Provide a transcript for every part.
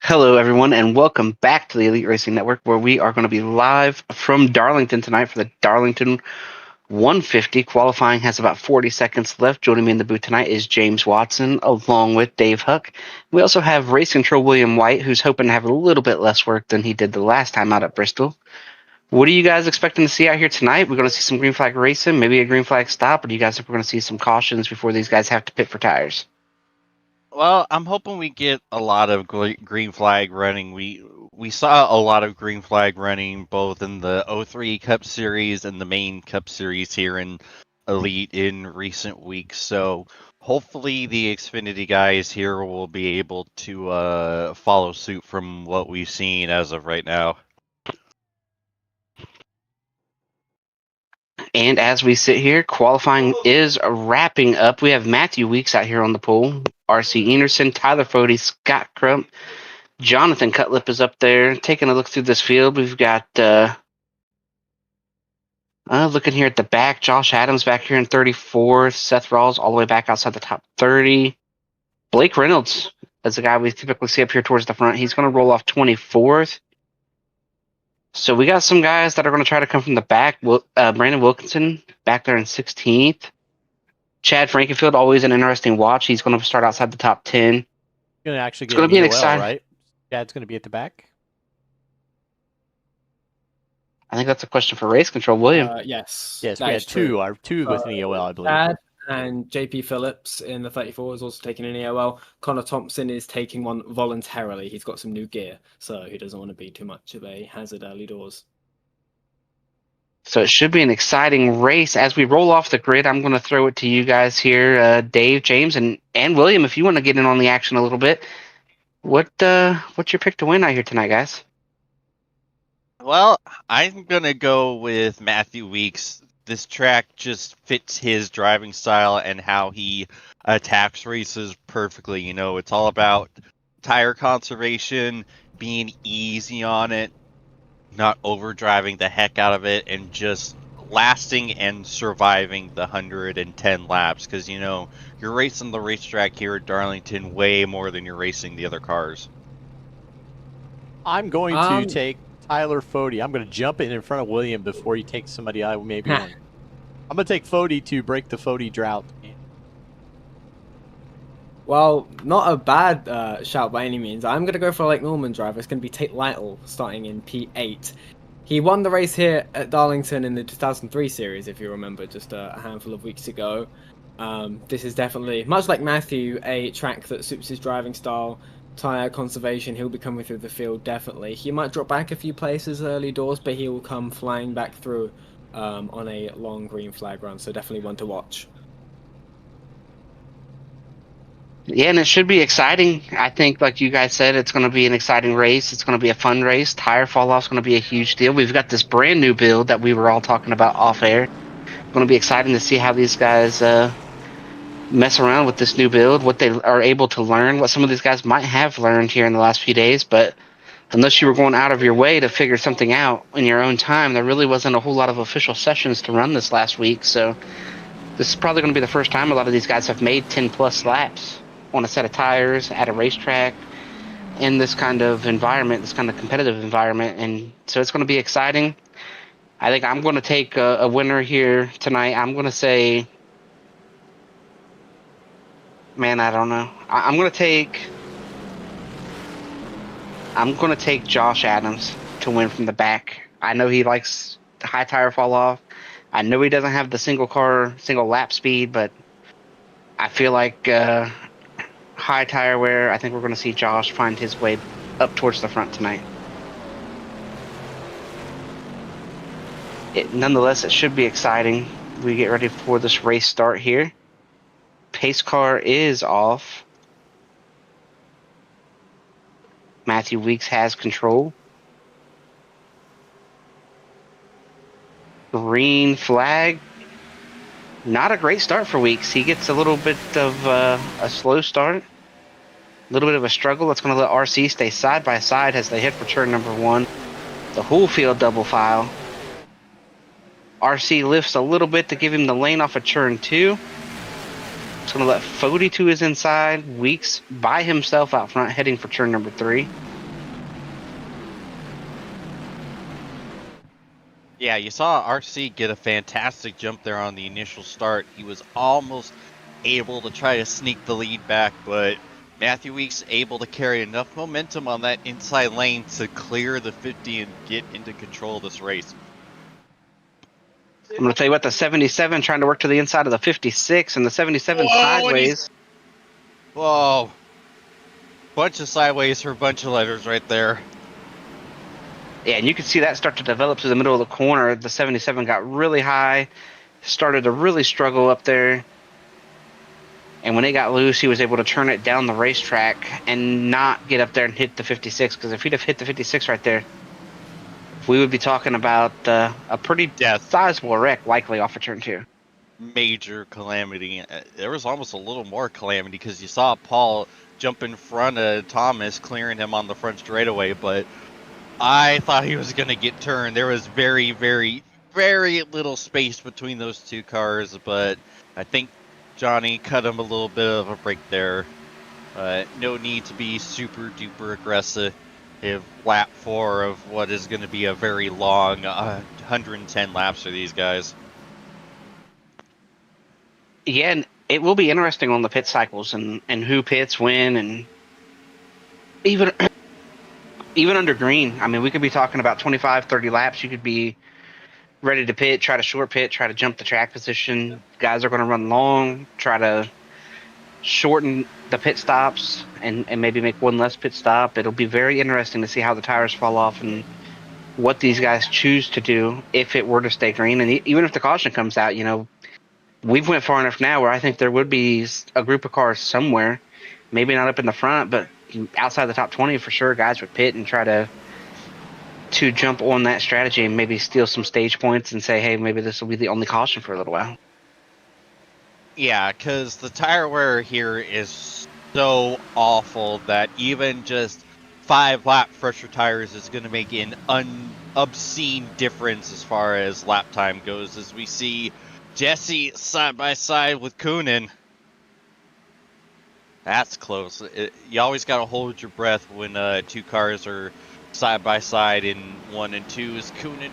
Hello, everyone, and welcome back to the Elite Racing Network, where we are going to be live from Darlington tonight for the Darlington 150. Qualifying has about 40 seconds left. Joining me in the booth tonight is James Watson, along with Dave Huck. We also have race control William White, who's hoping to have a little bit less work than he did the last time out at Bristol. What are you guys expecting to see out here tonight? We're going to see some green flag racing, maybe a green flag stop, or do you guys think we're going to see some cautions before these guys have to pit for tires? Well, I'm hoping we get a lot of green flag running. We saw a lot of green flag running both in the 03 Cup Series and the main Cup Series here in Elite in recent weeks. So hopefully the Xfinity guys here will be able to follow suit from what we've seen as of right now. And as we sit here, qualifying is wrapping up. We have Matthew Weeks out here on the pole, R.C. Enerson, Tyler Fody, Scott Crump, Jonathan Cutlip is up there. Taking a look through this field, we've got, looking here at the back, Josh Adams back here in 34th, Seth Rawls all the way back outside the top 30. Blake Reynolds is the guy we typically see up here towards the front. He's going to roll off 24th. So we got some guys that are going to try to come from the back. Brandon Wilkinson back there in 16th. Chad Frankenfield, always an interesting watch. He's going to start outside the top 10. Going to actually It's get going an to be an EOL, exciting, right? Chad's going to be at the back. I think that's a question for race control, William. Yes, we had two. Our two with an EOL, I believe. Chad and JP Phillips in the 34 is also taking an EOL. Connor Thompson is taking one voluntarily. He's got some new gear, so he doesn't want to be too much of a hazard early doors. So it should be an exciting race. As we roll off the grid, I'm going to throw it to you guys here, Dave, James, and William, if you want to get in on the action a little bit. What's your pick to win out here tonight, guys? Well, I'm going to go with Matthew Weeks. This track just fits his driving style and how he attacks races perfectly. You know, it's all about tire conservation, being easy on it, not overdriving the heck out of it, and just lasting and surviving the 110 laps. Because, you know, you're racing the racetrack here at Darlington way more than you're racing the other cars. I'm going to take Tyler Fody. I'm going to jump in front of William before he takes somebody I maybe want. I'm going to take Fody to break the Fody drought. Well, not a bad shout by any means. I'm going to go for a Lake Norman driver. It's going to be Tate Lytle starting in P8. He won the race here at Darlington in the 2003 series, if you remember, just a handful of weeks ago. This is definitely, much like Matthew, a track that suits his driving style. Tire conservation, he'll be coming through the field, definitely. He might drop back a few places early doors, but he will come flying back through on a long green flag run, so definitely one to watch. Yeah, and it should be exciting. I think, like you guys said, it's going to be an exciting race. It's going to be a fun race. Tire fall-off is going to be a huge deal. We've got this brand new build that we were all talking about off air. It's going to be exciting to see how these guys mess around with this new build, what they are able to learn, what some of these guys might have learned here in the last few days. But unless you were going out of your way to figure something out in your own time, there really wasn't a whole lot of official sessions to run this last week. So this is probably going to be the first time a lot of these guys have made 10-plus laps on a set of tires at a racetrack in this kind of environment, this kind of competitive environment. And so it's going to be exciting. I think I'm going to take a winner here tonight. I'm going to say, man, I don't know. I'm going to take Josh Adams to win from the back. I know he likes high tire fall off. I know he doesn't have the single lap speed, but I feel like high tire wear, I think we're going to see Josh find his way up towards the front tonight. Nonetheless, it should be exciting. We get ready for this race start here. Pace car is off. Matthew Weeks has control. Green flag. Not a great start for Weeks. He gets a little bit of a slow start. A little bit of a struggle. That's going to let RC stay side by side as they hit for turn number 1. The whole field double file. RC lifts a little bit to give him the lane off of turn 2. It's going to let Fody to his inside. Weeks by himself out front heading for turn number 3. Yeah, you saw RC get a fantastic jump there on the initial start. He was almost able to try to sneak the lead back, but Matthew Weeks able to carry enough momentum on that inside lane to clear the 50 and get into control of this race. I'm going to tell you what, the 77 trying to work to the inside of the 56, and the 77 sideways. Whoa. Bunch of sideways for a bunch of letters right there. Yeah, and you could see that start to develop through the middle of the corner. The 77 got really high, started to really struggle up there. And when it got loose, he was able to turn it down the racetrack and not get up there and hit the 56. Because if he'd have hit the 56 right there, we would be talking about a pretty sizable wreck, likely off of turn 2. Major calamity. There was almost a little more calamity because you saw Paul jump in front of Thomas, clearing him on the front straightaway, but I thought he was going to get turned. There was very, very, very little space between those two cars, but I think Johnny cut him a little bit of a break there. No need to be super duper aggressive. If lap 4 of what is going to be a very long 110 laps for these guys. Yeah, and it will be interesting on the pit cycles and who pits when, and even under green. I mean, we could be talking about 25, 30 laps. You could be ready to pit, try to short pit, try to jump the track position. Guys are going to run long, try to shorten the pit stops and maybe make one less pit stop. It'll be very interesting to see how the tires fall off and what these guys choose to do if it were to stay green. And even if the caution comes out, we've went far enough now where I think there would be a group of cars somewhere, maybe not up in the front, but outside the top 20 for sure. Guys would pit and try to jump on that strategy and maybe steal some stage points and say, hey, maybe this will be the only caution for a little while. Yeah, because the tire wear here is so awful that even just 5 lap fresher tires is going to make an obscene difference as far as lap time goes, as we see Jesse side by side with Koonin. That's close. You always got to hold your breath when 2 cars are side by side in 1 and 2. Is Koonin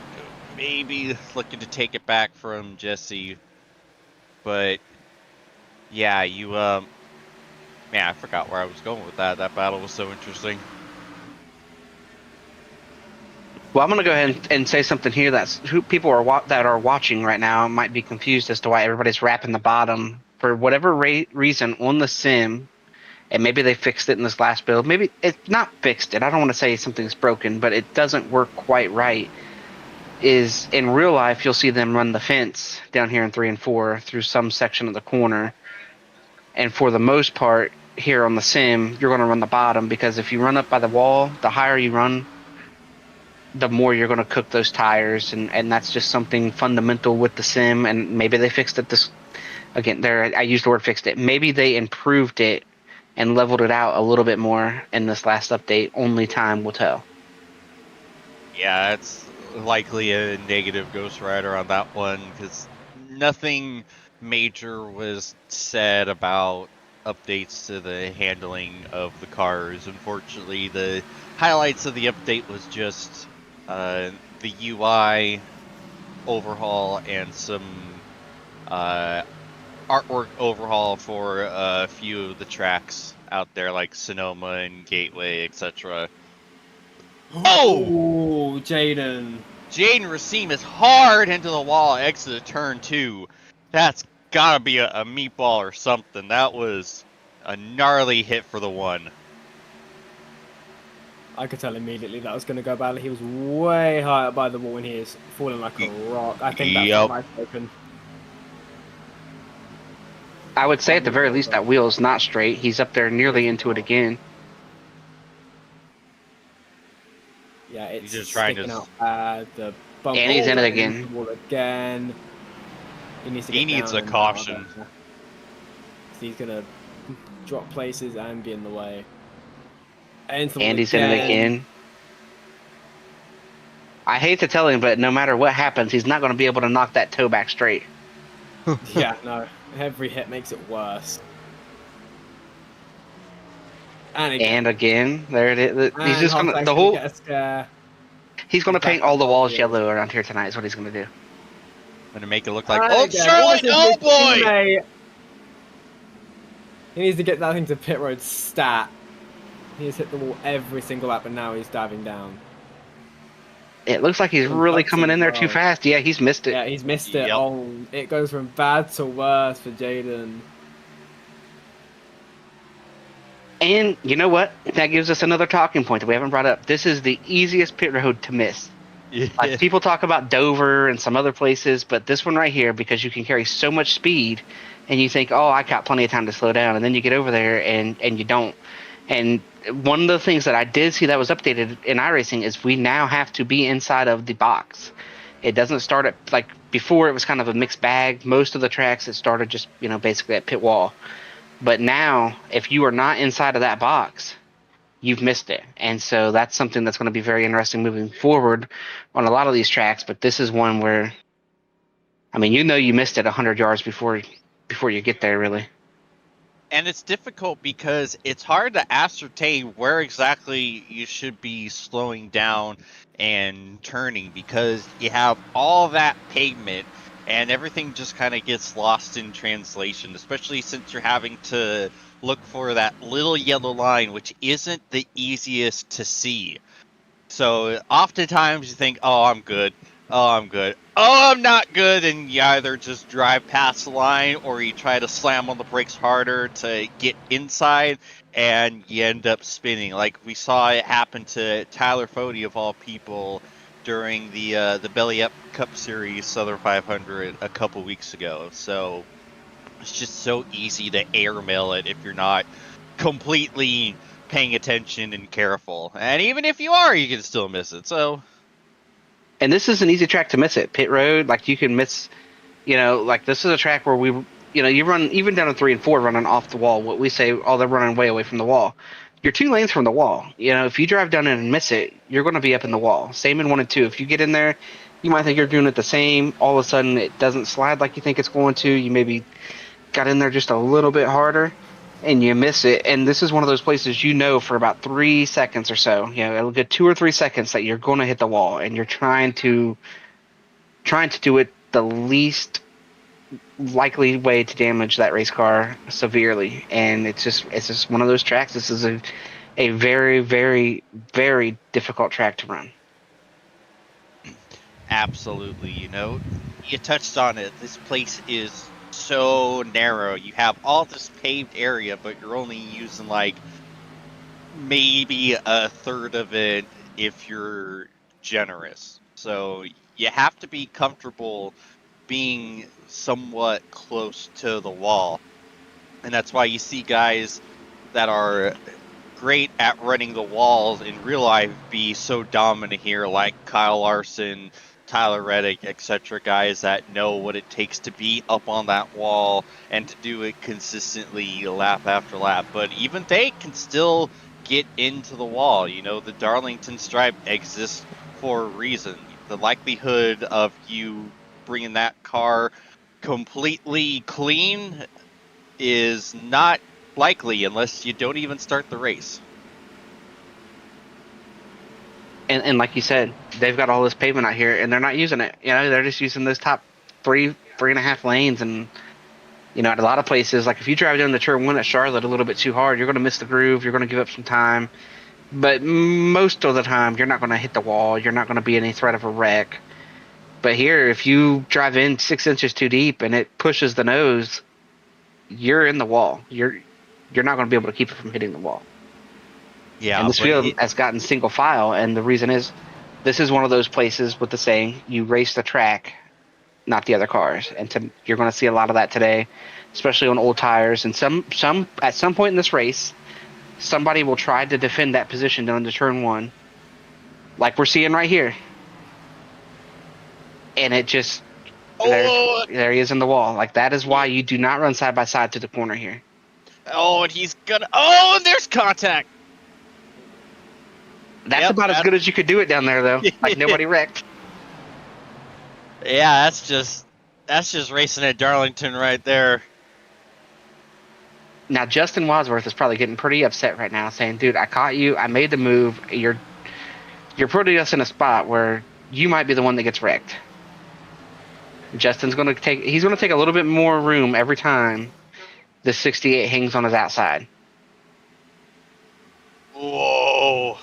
maybe looking to take it back from Jesse? But yeah, I forgot where I was going with that. That battle was so interesting. Well, I'm going to go ahead and say something here that's who people that are watching right now might be confused as to why everybody's wrapping the bottom for whatever reason on the sim. And maybe they fixed it in this last build. Maybe it's not fixed it. I don't want to say something's broken, but it doesn't work quite right. Is in real life, you'll see them run the fence down here in 3 and 4 through some section of the corner. And for the most part, here on the sim, you're going to run the bottom because if you run up by the wall, the higher you run, the more you're going to cook those tires. And that's just something fundamental with the sim. And maybe they fixed it I used the word fixed it. Maybe they improved it and leveled it out a little bit more in this last update. Only time will tell. Yeah, it's likely a negative Ghost Rider on that one because nothing major was said about updates to the handling of the cars. Unfortunately, the highlights of the update was just the UI overhaul and some artwork overhaul for a few of the tracks out there, like Sonoma and Gateway, etc. Oh, Jaden Racine is hard into the wall, exit of turn 2. That's gotta be a meatball or something. That was a gnarly hit for the 1. I could tell immediately that was going to go badly. He was way high up by the wall and he is falling like a rock. I think that's my token. I would say at the very least that wheel is not straight. He's up there nearly into it again. Yeah, it's he's just trying sticking to out the bump. And he's in it again. Again. He needs a caution. So he's going to drop places and be in the way. And he's in it again. I hate to tell him, but no matter what happens, he's not going to be able to knock that toe back straight. Yeah, no. Every hit makes it worse. And again. There it is. He's just gonna the whole. He's going to Back paint all the on walls field. yellow around here tonight. Is what he's going to do. Gonna make it look like Alright, Old guys, Charlotte. this is Oh his boy! teammate. He needs to get that thing to pit road stat. He has hit the wall every single lap, and now he's diving down. It looks like he's Some really cuts coming as in there too well. fast. Yeah, he's missed it. Yeah, he's missed it. Yep. Oh, it goes from bad to worse for Jaden. And you know what? That gives us another talking point that we haven't brought up. This is the easiest pit road to miss. Like people talk about Dover and some other places, but this one right here, because you can carry so much speed, and you think, oh, I got plenty of time to slow down, and then you get over there and you don't. And one of the things that I did see that was updated in iRacing is we now have to be inside of the box. It doesn't start at, like before, it was kind of a mixed bag. Most of the tracks it started just basically at pit wall. But now, if you are not inside of that box, you've missed it. And so that's something that's going to be very interesting moving forward on a lot of these tracks. But this is one where, I mean, you missed it 100 yards before you get there, really. And it's difficult because it's hard to ascertain where exactly you should be slowing down and turning, because you have all that pavement and everything just kind of gets lost in translation, especially since you're having to look for that little yellow line, which isn't the easiest to see. So oftentimes you think, oh, I'm good. Oh, I'm good. Oh, I'm not good. And you either just drive past the line or you try to slam on the brakes harder to get inside, and you end up spinning. Like we saw it happen to Tyler Fody, of all people, during the Belly Up Cup Series Southern 500 a couple weeks ago. So it's just so easy to airmail it if you're not completely paying attention and careful. And even if you are, you can still miss it. So, And this is an easy track to miss it. Pit road, like you can miss, like this is a track where you run even down to 3 and 4 running off the wall. What we say, oh, they're running way away from the wall. You're 2 lanes from the wall. If you drive down in and miss it, you're going to be up in the wall. Same in 1 and 2. If you get in there, you might think you're doing it the same. All of a sudden, it doesn't slide like you think it's going to. You maybe got in there just a little bit harder, and you miss it. And this is one of those places for about 3 seconds or so. It'll get 2 or 3 seconds that you're going to hit the wall, and you're trying to do it the least likely way to damage that race car severely. And it's just one of those tracks. This is a very, very, very difficult track to run. absolutely, you touched on it. This place is so narrow. You have all this paved area, but you're only using like maybe a third of it if you're generous. So you have to be comfortable being somewhat close to the wall. And that's why you see guys that are great at running the walls in real life be so dominant here, like Kyle Larson, Tyler Reddick, etc. Guys that know what it takes to be up on that wall and to do it consistently lap after lap. But even they can still get into the wall. The Darlington stripe exists for a reason. The likelihood of you bringing that car completely clean is not likely unless you don't even start the race. And like you said, they've got all this pavement out here, and they're not using it. They're just using those top 3.5 lanes. And at a lot of places, like if you drive down the turn 1 at Charlotte a little bit too hard, you're going to miss the groove. You're going to give up some time. But most of the time, you're not going to hit the wall. You're not going to be any threat of a wreck. But here, if you drive in 6 inches too deep and it pushes the nose, you're in the wall. You're not going to be able to keep it from hitting the wall. Yeah, And this field has gotten single file, and the reason is, this is one of those places with the saying, you race the track, not the other cars. And you're going to see a lot of that today, especially on old tires. And some at some point in this race, somebody will try to defend that position down to turn 1, like we're seeing right here. And it just, there he is in the wall. Like, that is why you do not run side by side to the corner here. Oh, and he's gonna, and there's contact. That's about as good as you could do it down there, though. Like, nobody wrecked. Yeah, that's just racing at Darlington right there. Now, Justin Wadsworth is probably getting pretty upset right now, saying, dude, I caught you. I made the move. You're you're putting us in a spot where you might be the one that gets wrecked. Justin's going to take a little bit more room every time the 68 hangs on his outside. Whoa.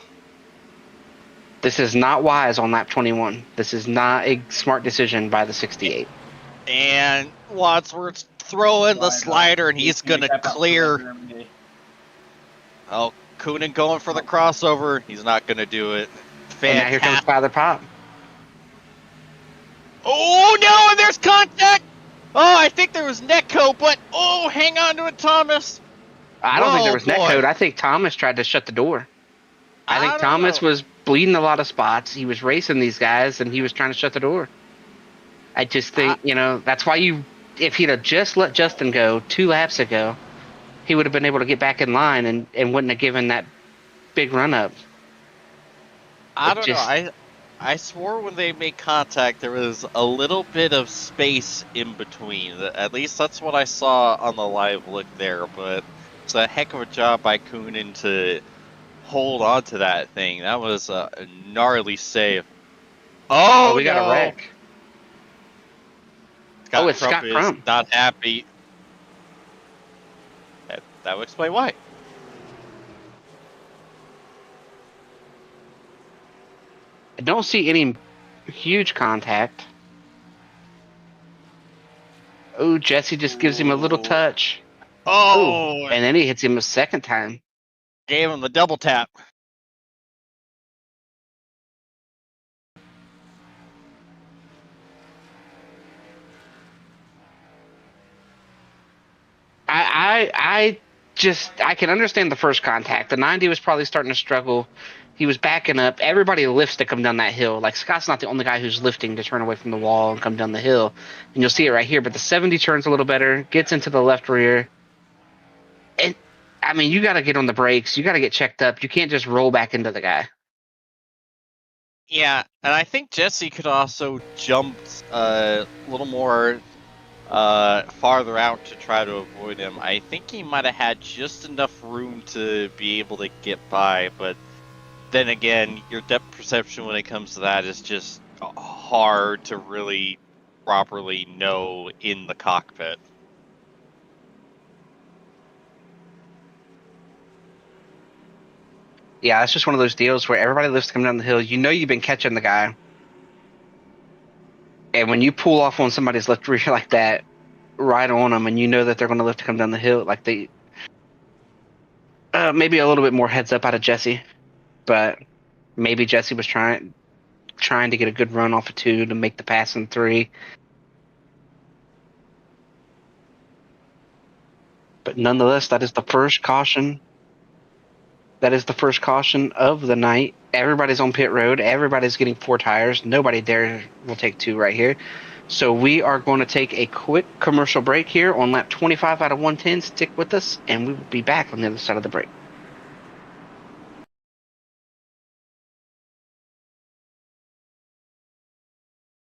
This is not wise on lap 21. This is not a smart decision by the 68. And Wadsworth's throwing the slider, and he's going to clear. Oh, Coonan going for the crossover. He's not going to do it. And now here comes Father Pop. Oh, no, and there's contact. Oh, I think there was netcode, but, oh, hang on to it, Thomas. I don't think there was netcode. I think Thomas tried to shut the door. I think Thomas was bleeding a lot of spots. He was racing these guys, and he was trying to shut the door. I just think, that's why if he'd have just let Justin go 2 laps ago, he would have been able to get back in line and wouldn't have given that big run up. I don't know. I swore when they made contact there was a little bit of space in between. At least that's what I saw on the live look there. But it's a heck of a job by Coonan to hold on to that thing. That was a gnarly save. Oh, we got a wreck. It's Scott Crump. Not happy. That would explain why. I don't see any huge contact. Oh, Jesse just gives him a little touch. Oh! And then he hits him a second time. Gave him the double tap. I can understand the first contact. The 90 was probably starting to struggle. He was backing up. Everybody lifts to come down that hill. Like, Scott's not the only guy who's lifting to turn away from the wall and come down the hill. And you'll see it right here. But the 70 turns a little better, gets into the left rear. And, I mean, you got to get on the brakes. You got to get checked up. You can't just roll back into the guy. Yeah, and I think Jesse could also jump a little more farther out to try to avoid him. I think he might have had just enough room to be able to get by, but then again, your depth perception when it comes to that is just hard to really properly know in the cockpit. Yeah, it's just one of those deals where everybody lifts to come down the hill. You know you've been catching the guy. And when you pull off on somebody's left rear like that, right on them, and you know that they're going to lift to come down the hill, like maybe a little bit more heads up out of Jesse. But maybe Jesse was trying to get a good run off of 2 to make the pass in 3. But nonetheless, that is the first caution. That is the first caution of the night. Everybody's on pit road. Everybody's getting 4 tires. Nobody there will take 2 right here. So we are going to take a quick commercial break here on lap 25 out of 110. Stick with us, and we will be back on the other side of the break.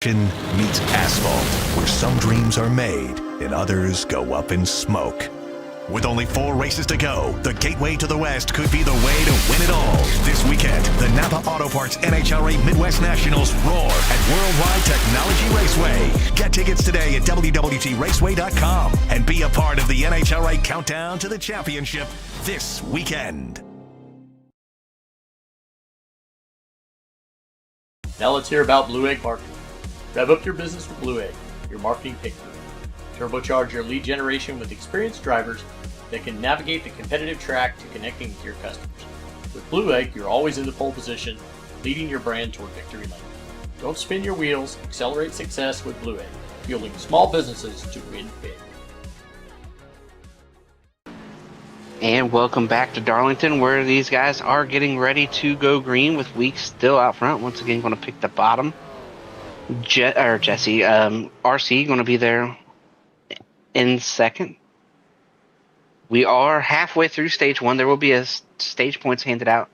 Meets asphalt, where some dreams are made and others go up in smoke. With only 4 races to go, the gateway to the West could be the way to win it all. This weekend, the Napa Auto Parts NHRA Midwest Nationals roar at Worldwide Technology Raceway. Get tickets today at WWTRaceway.com and be a part of the NHRA Countdown to the Championship this weekend. Now let's hear about Blue Egg Marketing. Rev up your business with Blue Egg, your marketing pick. Turbocharge your lead generation with experienced drivers that can navigate the competitive track to connecting with your customers. With Blue Egg, you're always in the pole position, leading your brand toward victory lane. Don't spin your wheels, accelerate success with Blue Egg, fueling small businesses to win big. And welcome back to Darlington, where these guys are getting ready to go green with Weeks still out front. Once again, going to pick the bottom. Jesse, RC going to be there in second. We are halfway through stage 1. There will be a stage points handed out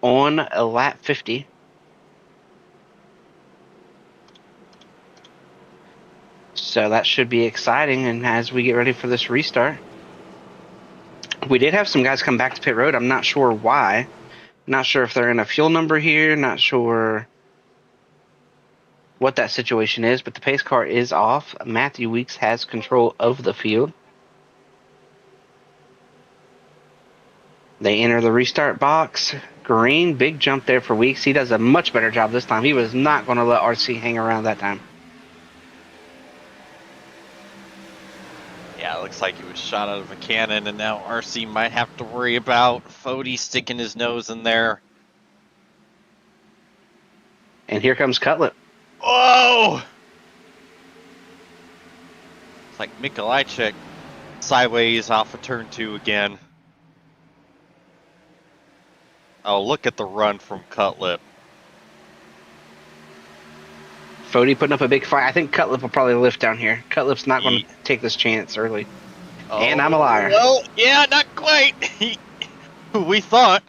on a lap 50. So that should be exciting. And as we get ready for this restart, we did have some guys come back to pit road. I'm not sure why. Not sure if they're in a fuel number here. Not sure what that situation is, but the pace car is off. Matthew Weeks has control of the field. They enter the restart box. Green, big jump there for Weeks. He does a much better job this time. He was not going to let RC hang around that time. Yeah, it looks like he was shot out of a cannon, and now RC might have to worry about Fody sticking his nose in there. And here comes Cutlet. Oh! It's like Mikolajczyk sideways off of turn 2 again. Oh, look at the run from Cutlip. Fody putting up a big fight. I think Cutlip will probably lift down here. Cutlip's not going to take this chance early. Oh, And I'm a liar. Well, yeah, not quite. We thought.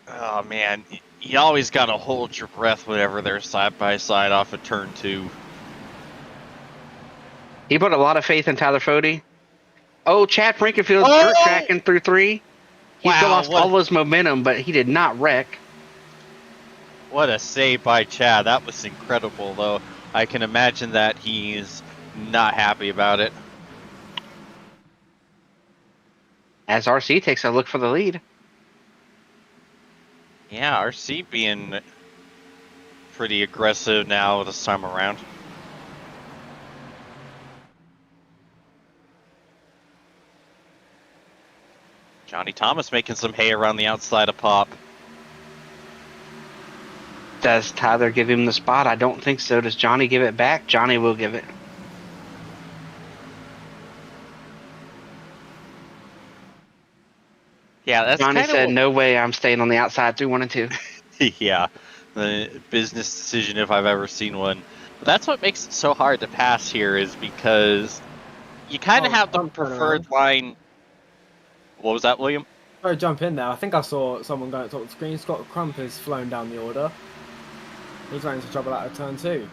Oh, man. You always got to hold your breath whenever they're side by side off of turn 2. He put a lot of faith in Tyler Fody. Oh, Chad Frankenfield dirt tracking through 3. He still lost all his momentum, but he did not wreck. What a save by Chad. That was incredible, though. I can imagine that he's not happy about it. As RC takes a look for the lead. Yeah, RC being pretty aggressive now this time around. Johnny Thomas making some hay around the outside of Pop. Does Tyler give him the spot? I don't think so. Does Johnny give it back? Johnny will give it. Yeah, that's Johnny said, what... no way I'm staying on the outside through 1 and 2. Yeah, the business decision if I've ever seen one. But that's what makes it so hard to pass here, is because you kind of have the preferred line. What was that, William? Sorry, jump in there. I think I saw someone go at the top of the screen. Scott Crump has flown down the order. He's running into trouble out of turn 2.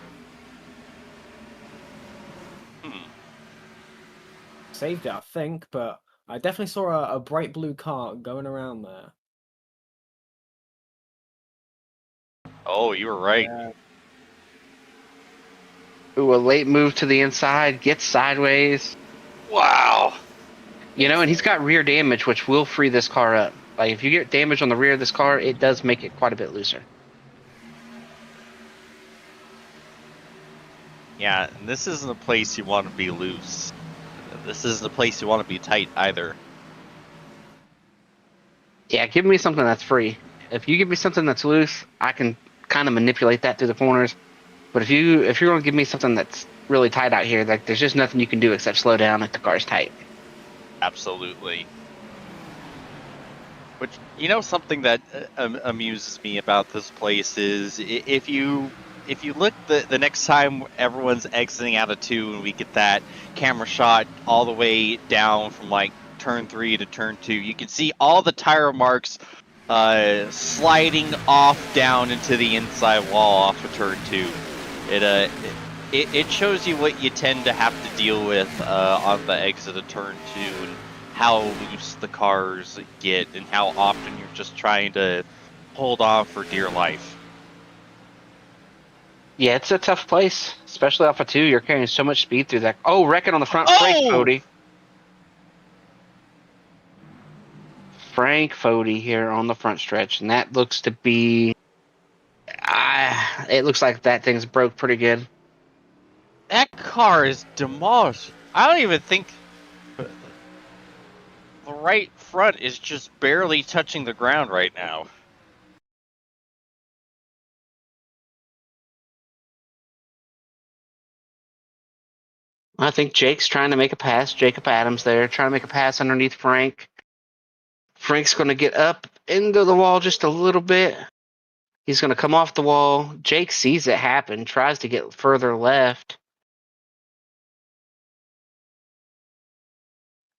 Saved it, I think, but I definitely saw a bright blue car going around there. Oh, you were right. Yeah. Ooh, a late move to the inside, gets sideways. Wow. You know, and he's got rear damage, which will free this car up. Like, if you get damage on the rear of this car, it does make it quite a bit looser. Yeah, and this isn't a place you want to be loose. This isn't a place you want to be tight either. Yeah, give me something that's free. If you give me something that's loose, I can kind of manipulate that through the corners. But if you're going to give me something that's really tight out here, like, there's just nothing you can do except slow down if the car's tight. Absolutely. Which, you know, something that amuses me about this place is if you look the next time everyone's exiting out of 2 and we get that camera shot all the way down from like turn 3 to turn 2, you can see all the tire marks sliding off down into the inside wall off of turn 2. It shows you what you tend to have to deal with on the exit of turn 2 and how loose the cars get and how often you're just trying to hold on for dear life. Yeah, it's a tough place, especially off of 2. You're carrying so much speed through that. Oh, wrecking on the front. Frank Fody here on the front stretch, and that looks to be... it looks like that thing's broke pretty good. That car is demolished. I don't even think the right front is just barely touching the ground right now. I think Jake's trying to make a pass. Jacob Adams there, trying to make a pass underneath Frank. Frank's going to get up into the wall just a little bit. He's going to come off the wall. Jake sees it happen, tries to get further left.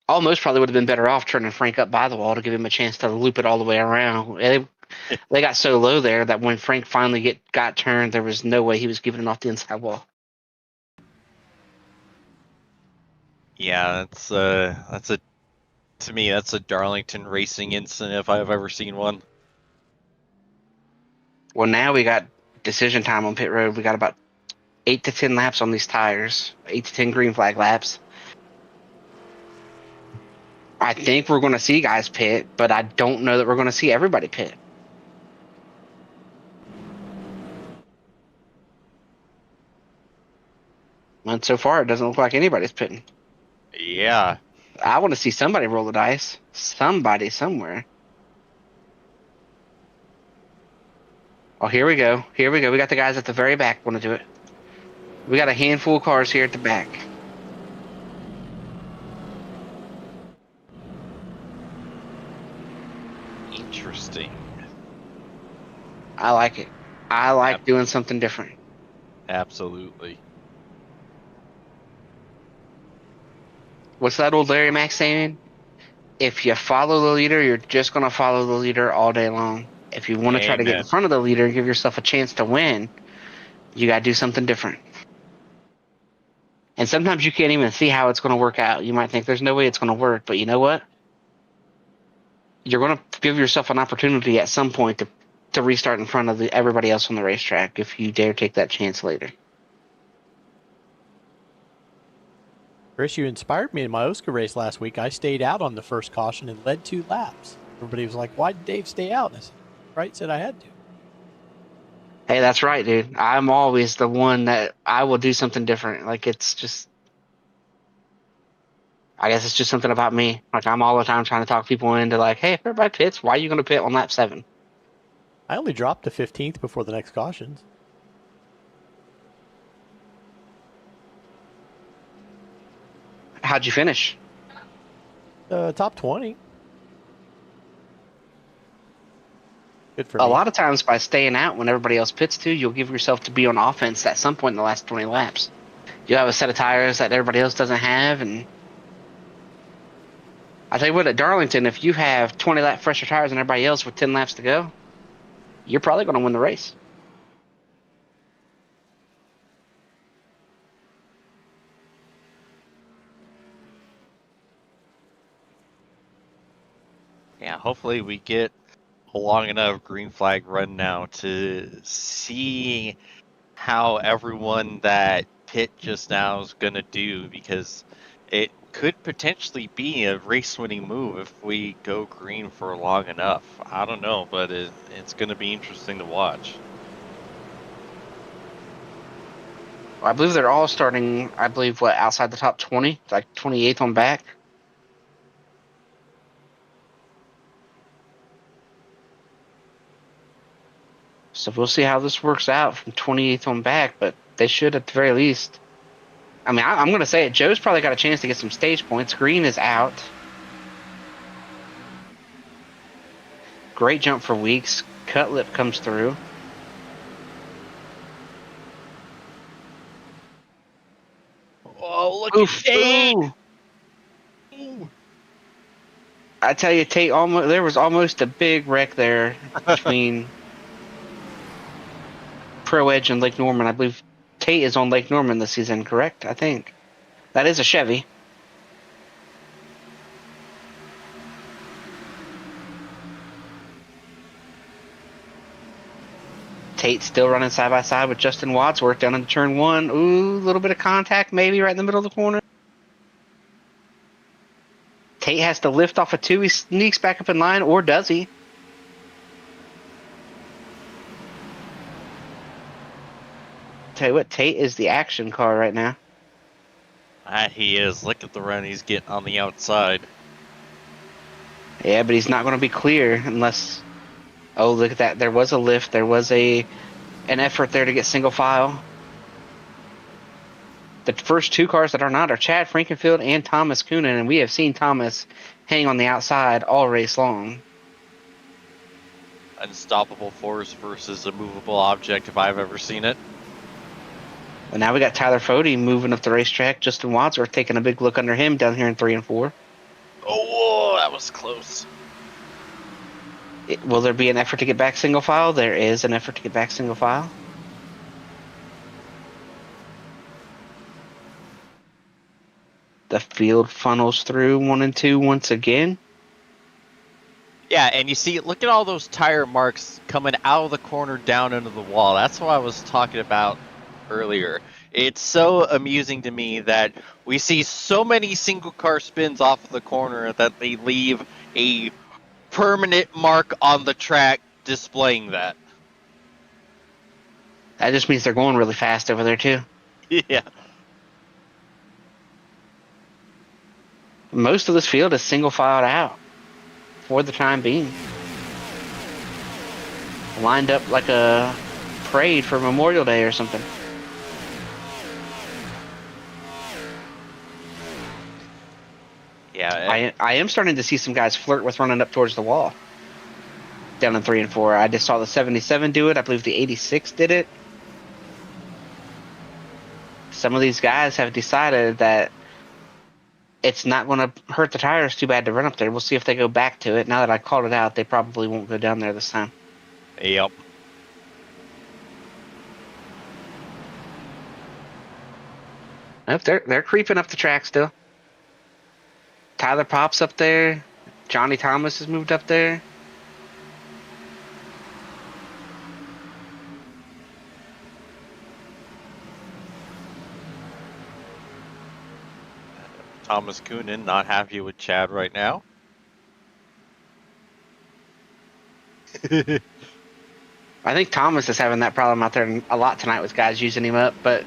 Almost probably would have been better off turning Frank up by the wall to give him a chance to loop it all the way around. They got so low there that when Frank finally got turned, there was no way he was giving it off the inside wall. Yeah, that's a To me, that's a Darlington racing incident if I've ever seen one. Well, now we got decision time on pit road. We got about 8 to 10 laps on these tires. 8 to 10 green flag laps. I think we're going to see guys pit, but I don't know that we're going to see everybody pit. And so far, it doesn't look like anybody's pitting. Yeah. I want to see somebody roll the dice. Somebody somewhere. Oh, here we go. Here we go. We got the guys at the very back want to do it. We got a handful of cars here at the back. Interesting. I like it. I like doing something different. Absolutely. What's that old Larry Mack saying? If you follow the leader, you're just going to follow the leader all day long. If you want to try to get in Amen. front of the leader and give yourself a chance to win, you got to do something different. And sometimes you can't even see how it's going to work out. You might think there's no way it's going to work, but you know what? You're going to give yourself an opportunity at some point to restart in front of everybody else on the racetrack if you dare take that chance later. Chris, you inspired me in my Oscar race last week. I stayed out on the first caution and led 2 laps. Everybody was like, why did Dave stay out? And I said, Wright said I had to. Hey, that's right, dude. I'm always the one that I will do something different. Like, it's just, I guess it's just something about me. Like, I'm all the time trying to talk people into, like, hey, if everybody pits, why are you going to pit on lap 7? I only dropped to 15th before the next cautions. How'd you finish? Top 20. Good for A me. lot of times by staying out when everybody else pits too, you'll give yourself to be on offense at some point in the last 20 laps. You have a set of tires that everybody else doesn't have, and I tell you what, at Darlington, if you have 20 lap fresher tires and everybody else with 10 laps to go, you're probably going to win the race. Yeah, hopefully we get a long enough green flag run now to see how everyone that pit just now is going to do, because it could potentially be a race-winning move if we go green for long enough. I don't know, but it's going to be interesting to watch. I believe they're all starting, outside the top 20, like 28th on back. So we'll see how this works out from 28th on back, but they should at the very least. I mean, I'm going to say it. Joe's probably got a chance to get some stage points. Green is out. Great jump for Weeks. Cutlip comes through. Oh, look Oof. at Tate! Ooh. I tell you, Tate, there was almost a big wreck there between Pro Edge and Lake Norman. I believe Tate is on Lake Norman this season, correct? I think. That is a Chevy. Tate still running side by side with Justin Wadsworth down into turn 1. Ooh, a little bit of contact maybe right in the middle of the corner. Tate has to lift off a 2. He sneaks back up in line, or does he? Tell you what, Tate is the action car right now. He is. Look at the run he's getting on the outside. Yeah, but he's not going to be clear unless... Oh, look at that. There was a lift. There was an effort there to get single file. The first 2 cars that are not are Chad Frankenfield and Thomas Coonan, and we have seen Thomas hang on the outside all race long. Unstoppable force versus a movable object if I've ever seen it. And now we got Tyler Fody moving up the racetrack. Justin Wadsworth taking a big look under him down here in 3 and 4. Oh, that was close. Will there be an effort to get back single file? There is an effort to get back single file. the field funnels through 1 and 2 once again. Yeah, and you see, look at all those tire marks coming out of the corner down into the wall. That's what I was talking about earlier. It's so amusing to me that we see so many single car spins off of the corner that they leave a permanent mark on the track displaying that. That just means they're going really fast over there too. Yeah. Most of this field is single filed out for the time being. Lined up like a parade for Memorial Day or something. Yeah. I am starting to see some guys flirt with running up towards the wall. Down in 3 and 4. I just saw the 77 do it. I believe the 86 did it. Some of these guys have decided that it's not going to hurt the tires too bad to run up there. We'll see if they go back to it. Now that I called it out, they probably won't go down there this time. Yep. Nope, they're creeping up the track still. Tyler Pop's up there. Johnny Thomas has moved up there. Thomas Coonan not happy with Chad right now. I think Thomas is having that problem out there a lot tonight with guys using him up, but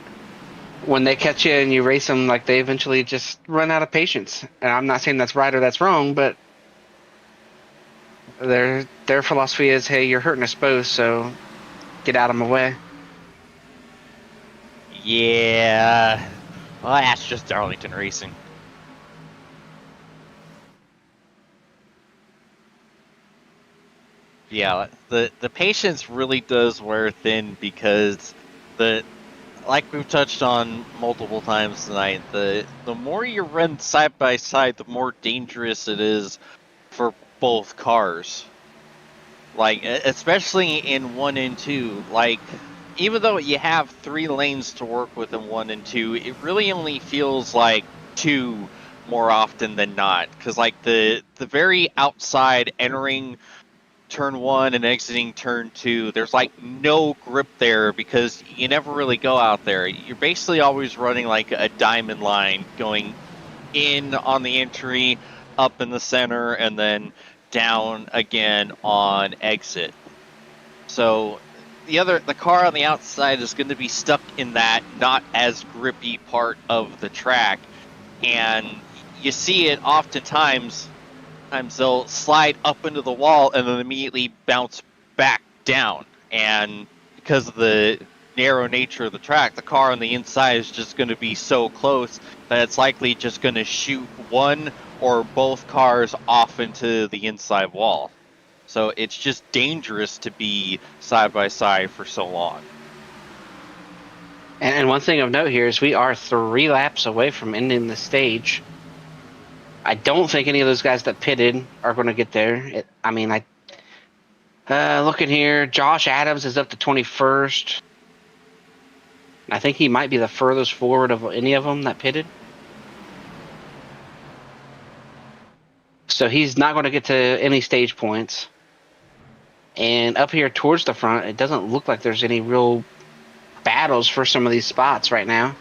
when they catch you and you race them, like, they eventually just run out of patience. And I'm not saying that's right or that's wrong, but their philosophy is, hey, you're hurting us both, so get out of my way. Yeah. Well, that's just Darlington racing. Yeah, the patience really does wear thin because like we've touched on multiple times tonight, the more you run side by side, the more dangerous it is for both cars. Like, especially in 1 and 2, like, even though you have 3 lanes to work with in 1 and 2, it really only feels like 2 more often than not. Because, like, the very outside entering turn 1 and exiting turn 2, there's like no grip there because you never really go out there. You're basically always running like a diamond line going in on the entry, up in the center, and then down again on exit. So the car on the outside is going to be stuck in that not as grippy part of the track, and you see it oftentimes they'll slide up into the wall and then immediately bounce back down. And because of the narrow nature of the track, the car on the inside is just going to be so close that it's likely just going to shoot one or both cars off into the inside wall. So it's just dangerous to be side by side for so long. And one thing of note here is we are 3 laps away from ending the stage. I don't think any of those guys that pitted are going to get there. Looking here, Josh Adams is up to 21st. I think he might be the furthest forward of any of them that pitted. So he's not going to get to any stage points. And up here towards the front, it doesn't look like there's any real battles for some of these spots right now.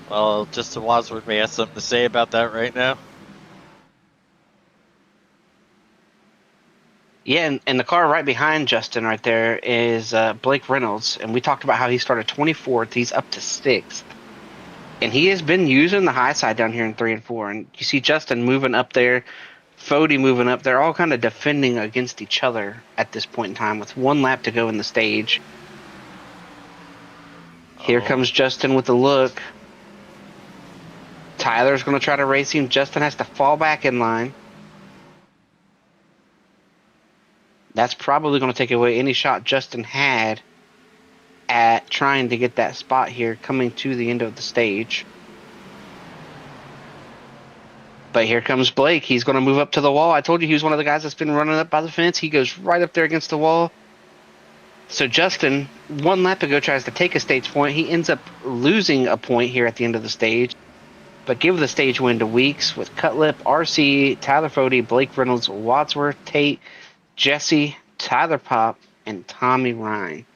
Well, Justin Wadsworth may have something to say about that right now. Yeah, and the car right behind Justin right there is Blake Reynolds. And we talked about how he started 24th. He's up to 6th. And he has been using the high side down here in 3 and 4. And you see Justin moving up there, Fody moving up. They're all kind of defending against each other at this point in time with 1 lap to go in the stage. Here comes Justin with the look. Tyler's going to try to race him. Justin has to fall back in line. That's probably going to take away any shot Justin had at trying to get that spot here coming to the end of the stage. But here comes Blake. He's going to move up to the wall. I told you he was one of the guys that's been running up by the fence. He goes right up there against the wall. So Justin, 1 lap ago, tries to take a stage point. He ends up losing a point here at the end of the stage, but give the stage win to Weeks with Cutlip, RC, Tyler Fody, Blake Reynolds, Wadsworth, Tate, Jesse, Tyler Pop, and Tommy Ryan.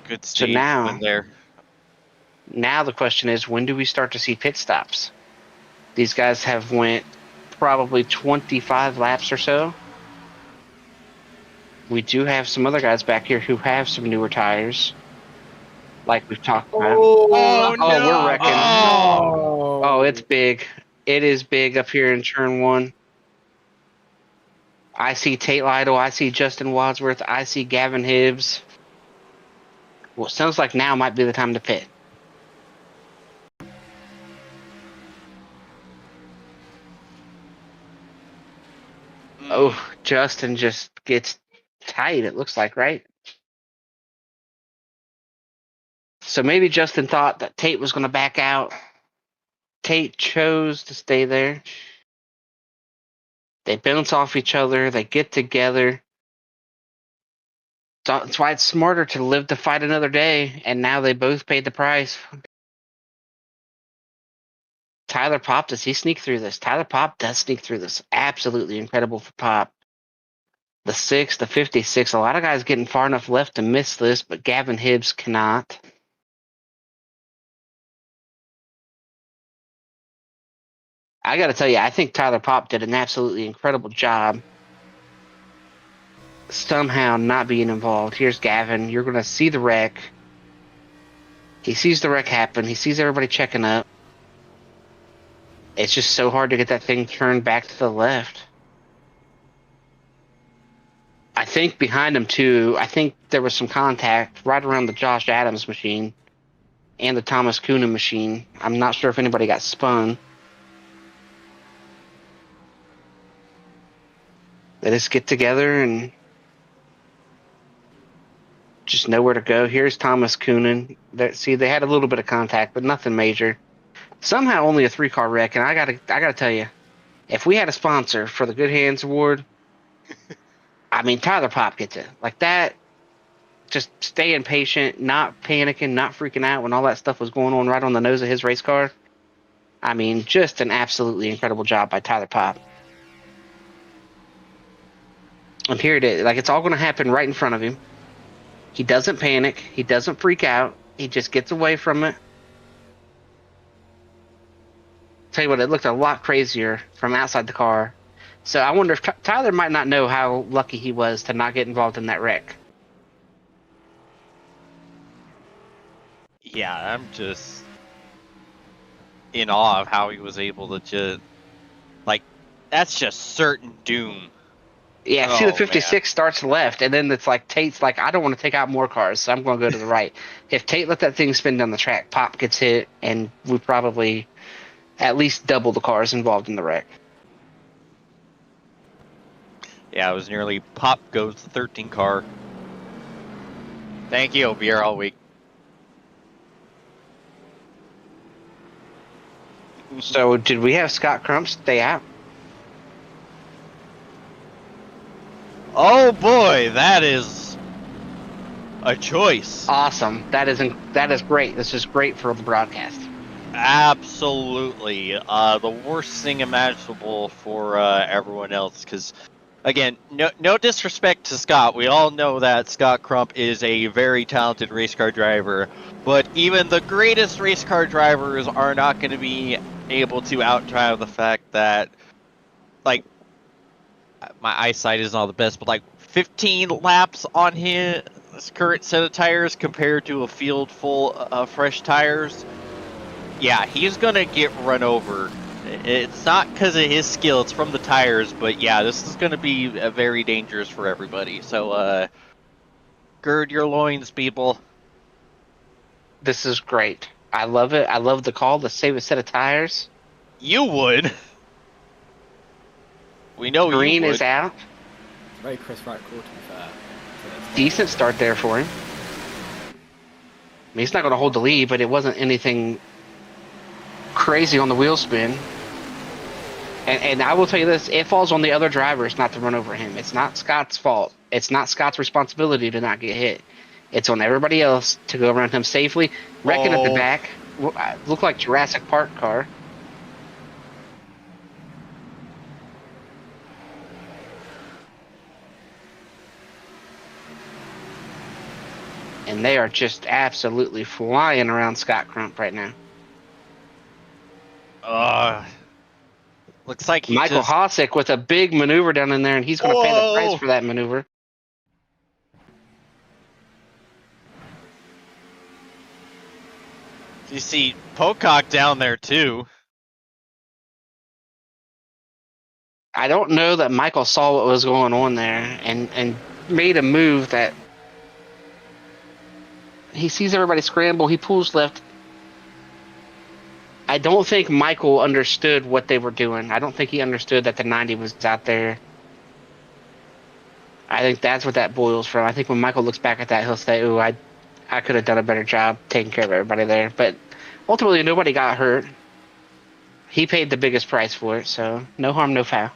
Good So stage now, win there. now the question is, when do we start to see pit stops? These guys have went probably 25 laps or so. We do have some other guys back here who have some newer tires, like we've talked about. Oh, Oh, no! we're wrecking. Oh! Oh, it's big. It is big up here in turn 1. I see Tate Lytle. I see Justin Wadsworth. I see Gavin Hibbs. Well, it sounds like now might be the time to pit. Oh, Justin just gets tight, it looks like, right? So maybe Justin thought that Tate was going to back out. Tate chose to stay there. They bounce off each other. They get together. So that's why it's smarter to live to fight another day. And now they both paid the price. Tyler Pop, does he sneak through this? Tyler Pop does sneak through this. Absolutely incredible for Pop. The 6, the 56. A lot of guys getting far enough left to miss this, but Gavin Hibbs cannot. I got to tell you, I think Tyler Pop did an absolutely incredible job somehow not being involved. Here's Gavin. You're going to see the wreck. He sees the wreck happen. He sees everybody checking up. It's just so hard to get that thing turned back to the left. I think behind him, too, I think there was some contact right around the Josh Adams machine and the Thomas Coonan machine. I'm not sure if anybody got spun. They just get together and just know where to go. Here's Thomas Coonan. See, they had a little bit of contact, but nothing major. Somehow only a 3-car wreck, and I gotta tell you, if we had a sponsor for the Good Hands Award, I mean, Tyler Pop gets it. Like that, just staying patient, not panicking, not freaking out when all that stuff was going on right on the nose of his race car. I mean, just an absolutely incredible job by Tyler Pop. And here it is. Like, it's all going to happen right in front of him. He doesn't panic. He doesn't freak out. He just gets away from it. Tell you what, it looked a lot crazier from outside the car. So I wonder if Tyler might not know how lucky he was to not get involved in that wreck. Yeah, I'm just in awe of how he was able to just, like, that's just certain doom. Yeah, see, the Oh, 56 man. starts left, and then it's like Tate's like, I don't want to take out more cars, so I'm going to go to the right. If Tate let that thing spin down the track, Pop gets hit, and we probably at least double the cars involved in the wreck. Yeah, it was nearly Pop goes the 13 car. Thank you, I'll be here all week. So did we have Scott Crump stay out? Oh boy, that is a choice. Awesome. That is great. This is great for the broadcast. Absolutely. The worst thing imaginable for everyone else, because, again, no disrespect to Scott. We all know that Scott Crump is a very talented race car driver, but even the greatest race car drivers are not going to be able to outdrive the fact that, like, my eyesight isn't all the best, but like 15 laps on his current set of tires compared to a field full of fresh tires. Yeah, he's going to get run over. It's not because of his skill, it's from the tires, but yeah, this is going to be very dangerous for everybody. So, gird your loins, people. This is great. I love it. I love the call to save a set of tires. You would. We know Green you would. is out. Very Chris Wright call, to be fair. Decent start there for him. I mean, he's not going to hold the lead, but it wasn't anything crazy on the wheel spin. And I will tell you this, it falls on the other drivers not to run over him. It's not Scott's fault. It's not Scott's responsibility to not get hit. It's on everybody else to go around him safely. Wrecking at the back. Look like Jurassic Park car. And they are just absolutely flying around Scott Crump right now. Looks like Michael Hossack with a big maneuver down in there, and he's going to pay the price for that maneuver. You see Pocock down there too. I don't know that Michael saw what was going on there and made a move that he sees everybody scramble. He pulls left. I don't think Michael understood what they were doing. I don't think he understood that the 90 was out there. I think that's what that boils from. I think when Michael looks back at that, he'll say, "Ooh, I could have done a better job taking care of everybody there." But ultimately, nobody got hurt. He paid the biggest price for it, so no harm, no foul.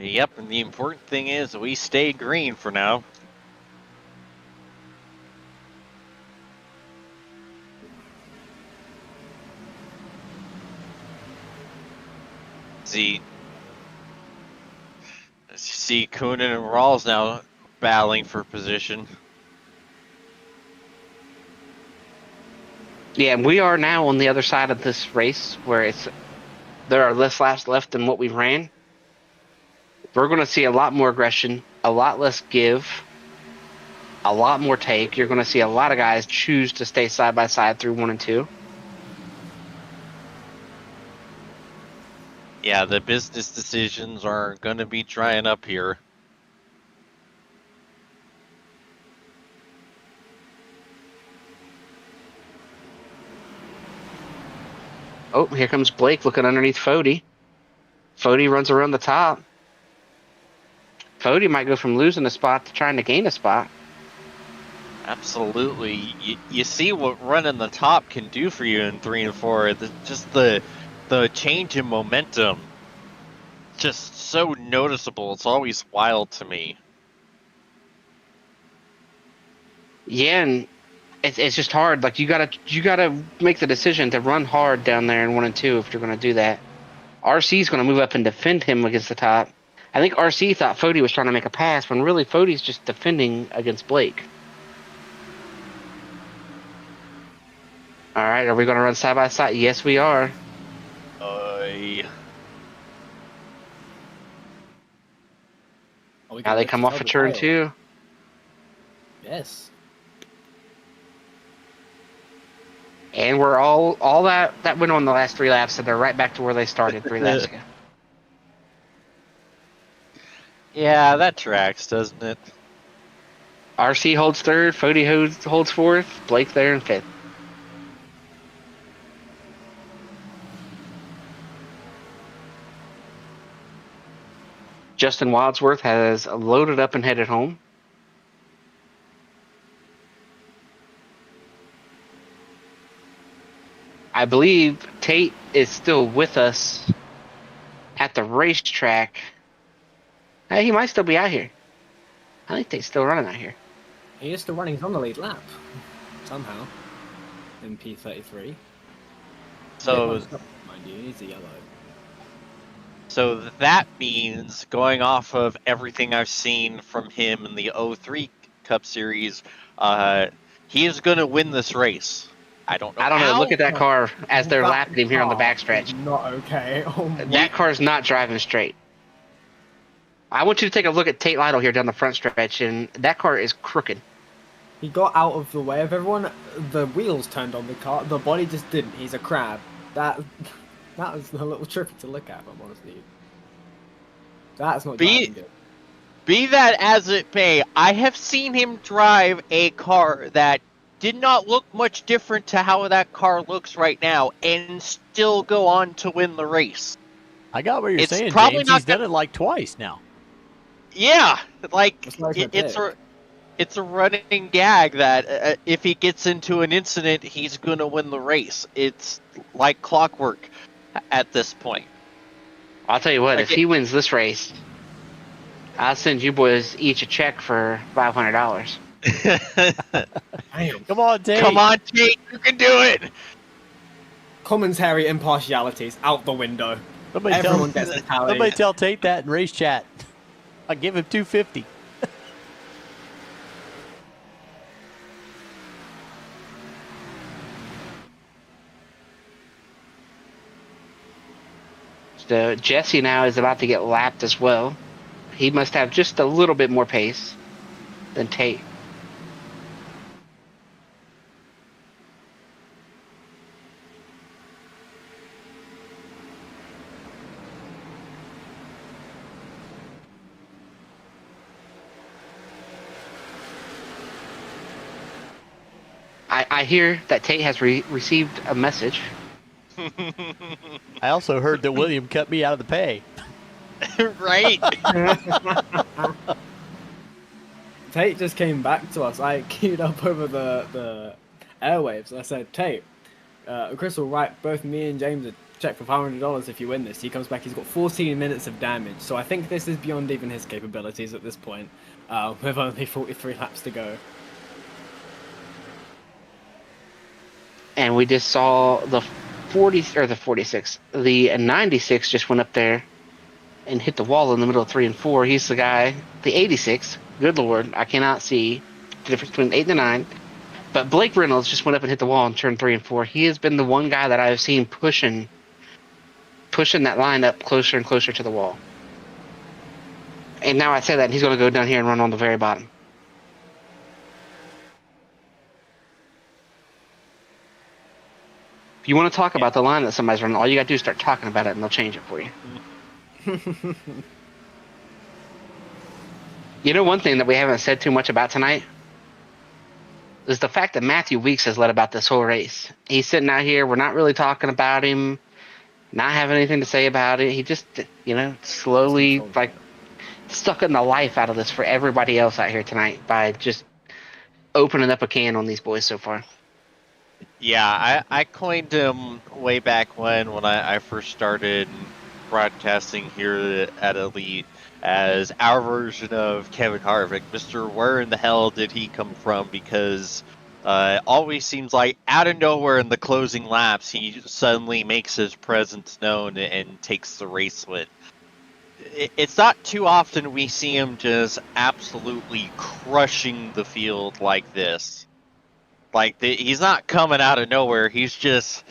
Yep, and the important thing is we stay green for now. See Coonan and Rawls now battling for position. Yeah, and we are now on the other side of this race where there are less laps left than what we ran. We're going to see a lot more aggression, a lot less give, a lot more take. You're going to see a lot of guys choose to stay side by side through 1 and 2. Yeah, the business decisions are going to be drying up here. Oh, here comes Blake looking underneath Fody. Fody runs around the top. Fody might go from losing a spot to trying to gain a spot. Absolutely. You see what running the top can do for you in 3 and 4. Just the change in momentum. Just so noticeable. It's always wild to me. Yeah, and it's just hard. Like you gotta make the decision to run hard down there in 1 and 2 if you're gonna do that. RC's gonna move up and defend him against the top. I think RC thought Fody was trying to make a pass when really Fody's just defending against Blake. All right, are we gonna run side by side? Yes, we are. Now they come off of turn 2. Yes. And we're all that went on the last 3 laps, so they're right back to where they started 3 laps ago. Yeah, that tracks, doesn't it? RC holds 3rd, Fody holds 4th, Blake there in 5th. Justin Wadsworth has loaded up and headed home. I believe Tate is still with us at the racetrack. Hey, he might still be out here. I think Tate's still running out here. He is still running. He's on the lead lap. Somehow. In P33. So, mind you, he's a yellow. So that means, going off of everything I've seen from him in the 03 Cup Series, he is going to win this race. I don't know. Look at that car as they're lapping him here on the backstretch. Not okay. Oh my. That car's not driving straight. I want you to take a look at Tate Lytle here down the front stretch, and that car is crooked. He got out of the way of everyone. The wheels turned on the car. The body just didn't. He's a crab. That was a little trippy to look at, if I'm honest with you. That's not driving good. Be that as it may, I have seen him drive a car that did not look much different to how that car looks right now, and still go on to win the race. I got what you're saying, probably James. He's done it like twice now. Yeah, like it's a running gag that if he gets into an incident, he's going to win the race. It's like clockwork at this point. I'll tell you what, Like if he wins this race, I'll send you boys each a check for $500. Damn. Come on, Tate. Come on, Tate, you can do it. Commentary impartiality's out the window. Everyone gets the tally. Somebody tell Tate that in race chat. I'll give him $250. So Jesse now is about to get lapped as well. He must have just a little bit more pace than Tate. I hear that Tate has received a message. I also heard that William cut me out of the pay. Right. Tate just came back to us. I queued up over the airwaves. I said, Tate, Chris Wright, both me and James are check for $500 if you win this. He comes back, he's got 14 minutes of damage. So I think this is beyond even his capabilities at this point, with only 43 laps to go. And we just saw the 96 just went up there and hit the wall in the middle of 3 and 4. He's the guy, the 86. Good Lord, I cannot see the difference between 8 and 9. But Blake Reynolds just went up and hit the wall in turn 3 and 4. He has been the one guy that I've seen pushing that line up closer and closer to the wall. And now I say that, he's going to go down here and run on the very bottom. If you want to talk about the line that somebody's running, all you got to do is start talking about it and they'll change it for you. You know, one thing that we haven't said too much about tonight is the fact that Matthew Weeks has led about this whole race. He's sitting out here. We're not really talking about him, not having anything to say about it. He just, slowly, sucking the life out of this for everybody else out here tonight by just opening up a can on these boys so far. Yeah, I coined him way back when I first started broadcasting here at Elite as our version of Kevin Harvick. Mr. Where in the hell did he come from? Because always seems like out of nowhere in the closing laps, he suddenly makes his presence known and takes the race win. It's not too often we see him just absolutely crushing the field like this. He's not coming out of nowhere. He's just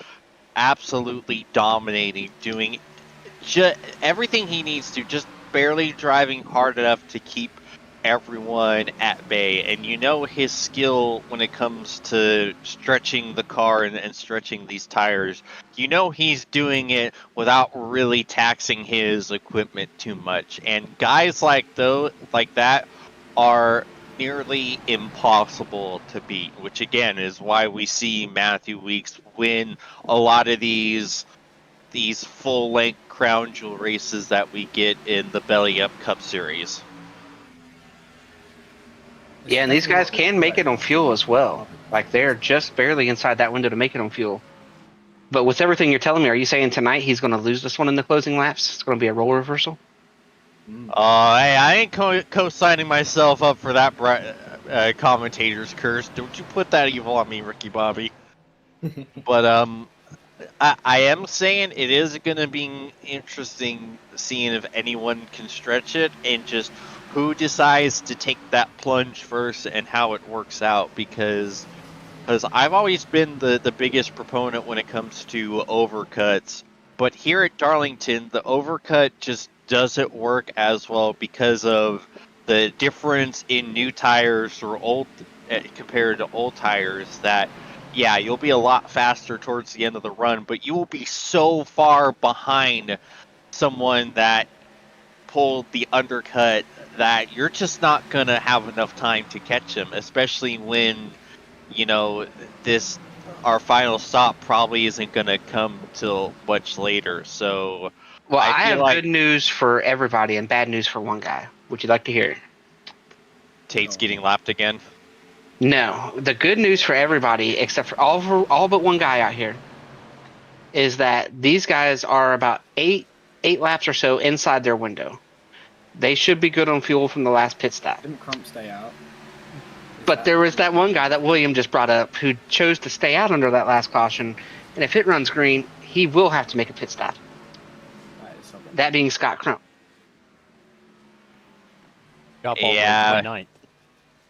absolutely dominating, doing everything he needs to, just barely driving hard enough to keep everyone at bay. And his skill when it comes to stretching the car and stretching these tires. He's doing it without really taxing his equipment too much. And guys like that are nearly impossible to beat, which again is why we see Matthew Weeks win a lot of these full-length crown jewel races that we get in the Belly Up Cup Series. Yeah, and these guys can make it on fuel as well. They're just barely inside that window to make it on fuel. But with everything you're telling me, are you saying tonight he's going to lose this one in the closing laps? It's going to be a role reversal? I ain't co-signing myself up for that commentator's curse. Don't you put that evil on me, Ricky Bobby. But I am saying it is going to be interesting seeing if anyone can stretch it and just who decides to take that plunge first and how it works out, because I've always been the biggest proponent when it comes to overcuts, but here at Darlington, the overcut just doesn't work as well because of the difference in new tires or old compared to old tires. That you'll be a lot faster towards the end of the run, but you will be so far behind someone that pulled the undercut that you're just not gonna have enough time to catch him, especially when our final stop probably isn't gonna come till much later. So well, I have good news for everybody and bad news for one guy. Would you like to hear it? Tate's getting lapped again. No, the good news for everybody, except for all but one guy out here, is that these guys are about eight laps or so inside their window. They should be good on fuel from the last pit stop. Didn't Crump stay out? But there was that one guy that William just brought up who chose to stay out under that last caution, and if it runs green, he will have to make a pit stop. That being Scott Crump. Got ball Yeah. 29th.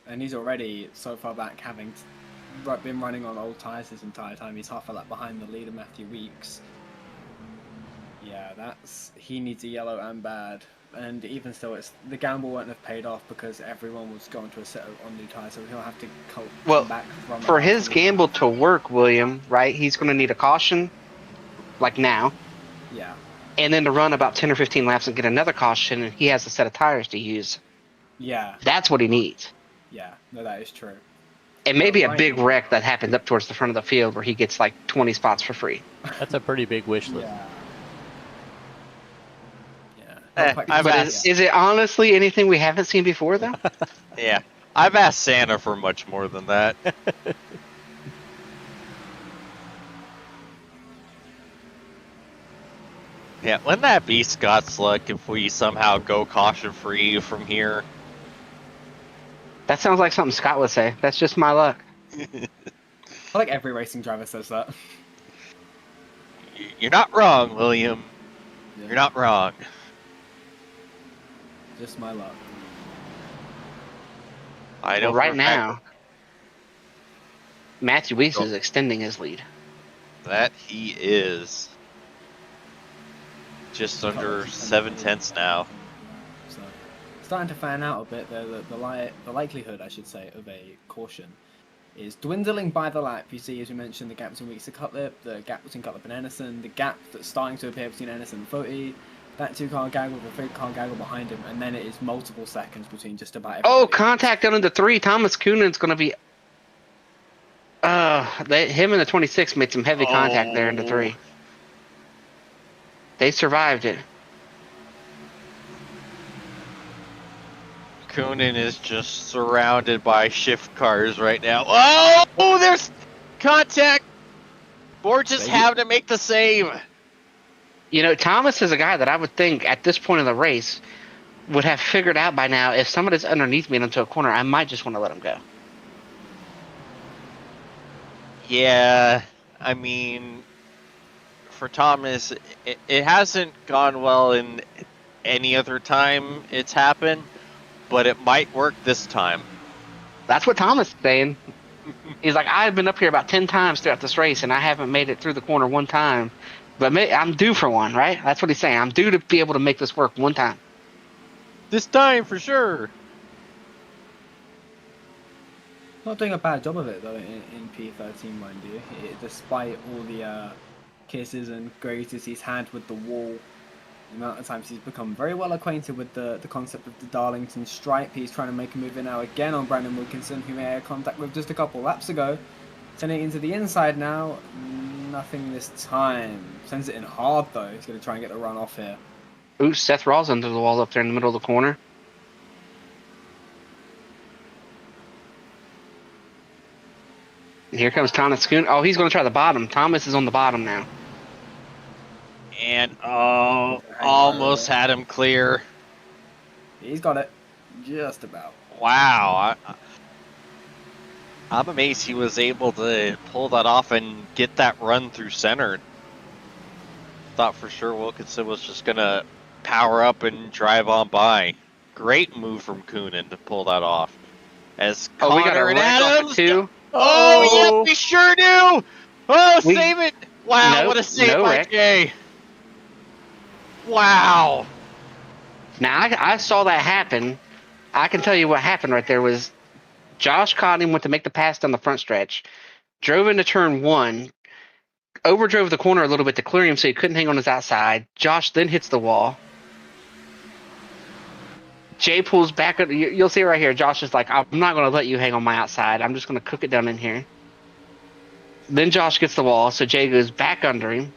And he's already so far back, having been running on old tyres this entire time. He's half a lap behind the leader, Matthew Weeks. Yeah, he needs a yellow and bad. And even still, the gamble won't have paid off because everyone was going to a set on new tyres, so he'll have to come back from for his gamble to work, William, right? He's going to need a caution, like now. Yeah. And then to run about 10 or 15 laps and get another caution, and he has a set of tires to use. Yeah. That's what he needs. Yeah, no, that is true. And maybe a big wreck that happens up towards the front of the field where he gets like 20 spots for free. That's a pretty big wish list. But is it honestly anything we haven't seen before, though? Yeah. I've asked Santa for much more than that. Yeah, wouldn't that be Scott's luck if we somehow go caution-free from here? That sounds like something Scott would say. That's just my luck. I feel like every racing driver says that. You're not wrong, William. Yeah. You're not wrong. Just my luck. I know. Well, right now, Matthew Weeks is extending his lead. That he is. Just under 7/10 now. So, starting to fan out a bit. The likelihood, I should say, of a caution is dwindling by the lap. You see, as we mentioned, the gap between Weeks and Cutlip, the gap between Cutlip and Anderson, the gap that's starting to appear between Anderson and Foti, that two-car gaggle, the third-car gaggle behind him, and then it is multiple seconds between just about everybody. Oh, contact down into 3. Thomas Coonan's going to be... him and the 26 made some heavy contact there into 3. They survived it. Coonan is just surrounded by shift cars right now. Oh, there's contact. Borges having to make the save. You know, Thomas is a guy that I would think at this point in the race would have figured out by now if somebody's underneath me into a corner, I might just want to let him go. Yeah, I mean, for Thomas, it hasn't gone well in any other time it's happened, but it might work this time. That's what Thomas is saying. He's like, I've been up here about 10 times throughout this race, and I haven't made it through the corner one time. But I'm due for one, right? That's what he's saying. I'm due to be able to make this work one time. This time, for sure. Not doing a bad job of it, though, in P13, mind you. Despite all the kisses and graces he's had with the wall, the amount of times he's become very well acquainted with the concept of the Darlington stripe. He's trying to make a move in now again on Brandon Wilkinson, who he had contact with just a couple laps ago. Sending it into the inside now. Nothing this time. Sends it in hard, though. He's going to try and get the run off here. Ooh, Seth Rawls under the wall up there in the middle of the corner. And here comes Thomas Kuhn. Oh, he's going to try the bottom. Thomas is on the bottom now. And, almost had him clear. He's got it. Just about. Wow. I'm amazed he was able to pull that off and get that run through center. Thought for sure Wilkinson was just going to power up and drive on by. Great move from Coonan to pull that off. As Connor we got a and wreck off Adams. it too. Oh, yep, we sure do. Oh, save it. Wow, Nope, what a save no by wreck. Jay. Wow. Now, I saw that happen. I can tell you what happened right there was Josh caught him, went to make the pass down the front stretch, drove into turn 1, overdrove the corner a little bit to clear him so he couldn't hang on his outside. Josh then hits the wall. Jay pulls back. You'll see right here. Josh is like, I'm not going to let you hang on my outside. I'm just going to cook it down in here. Then Josh gets the wall, so Jay goes back under him.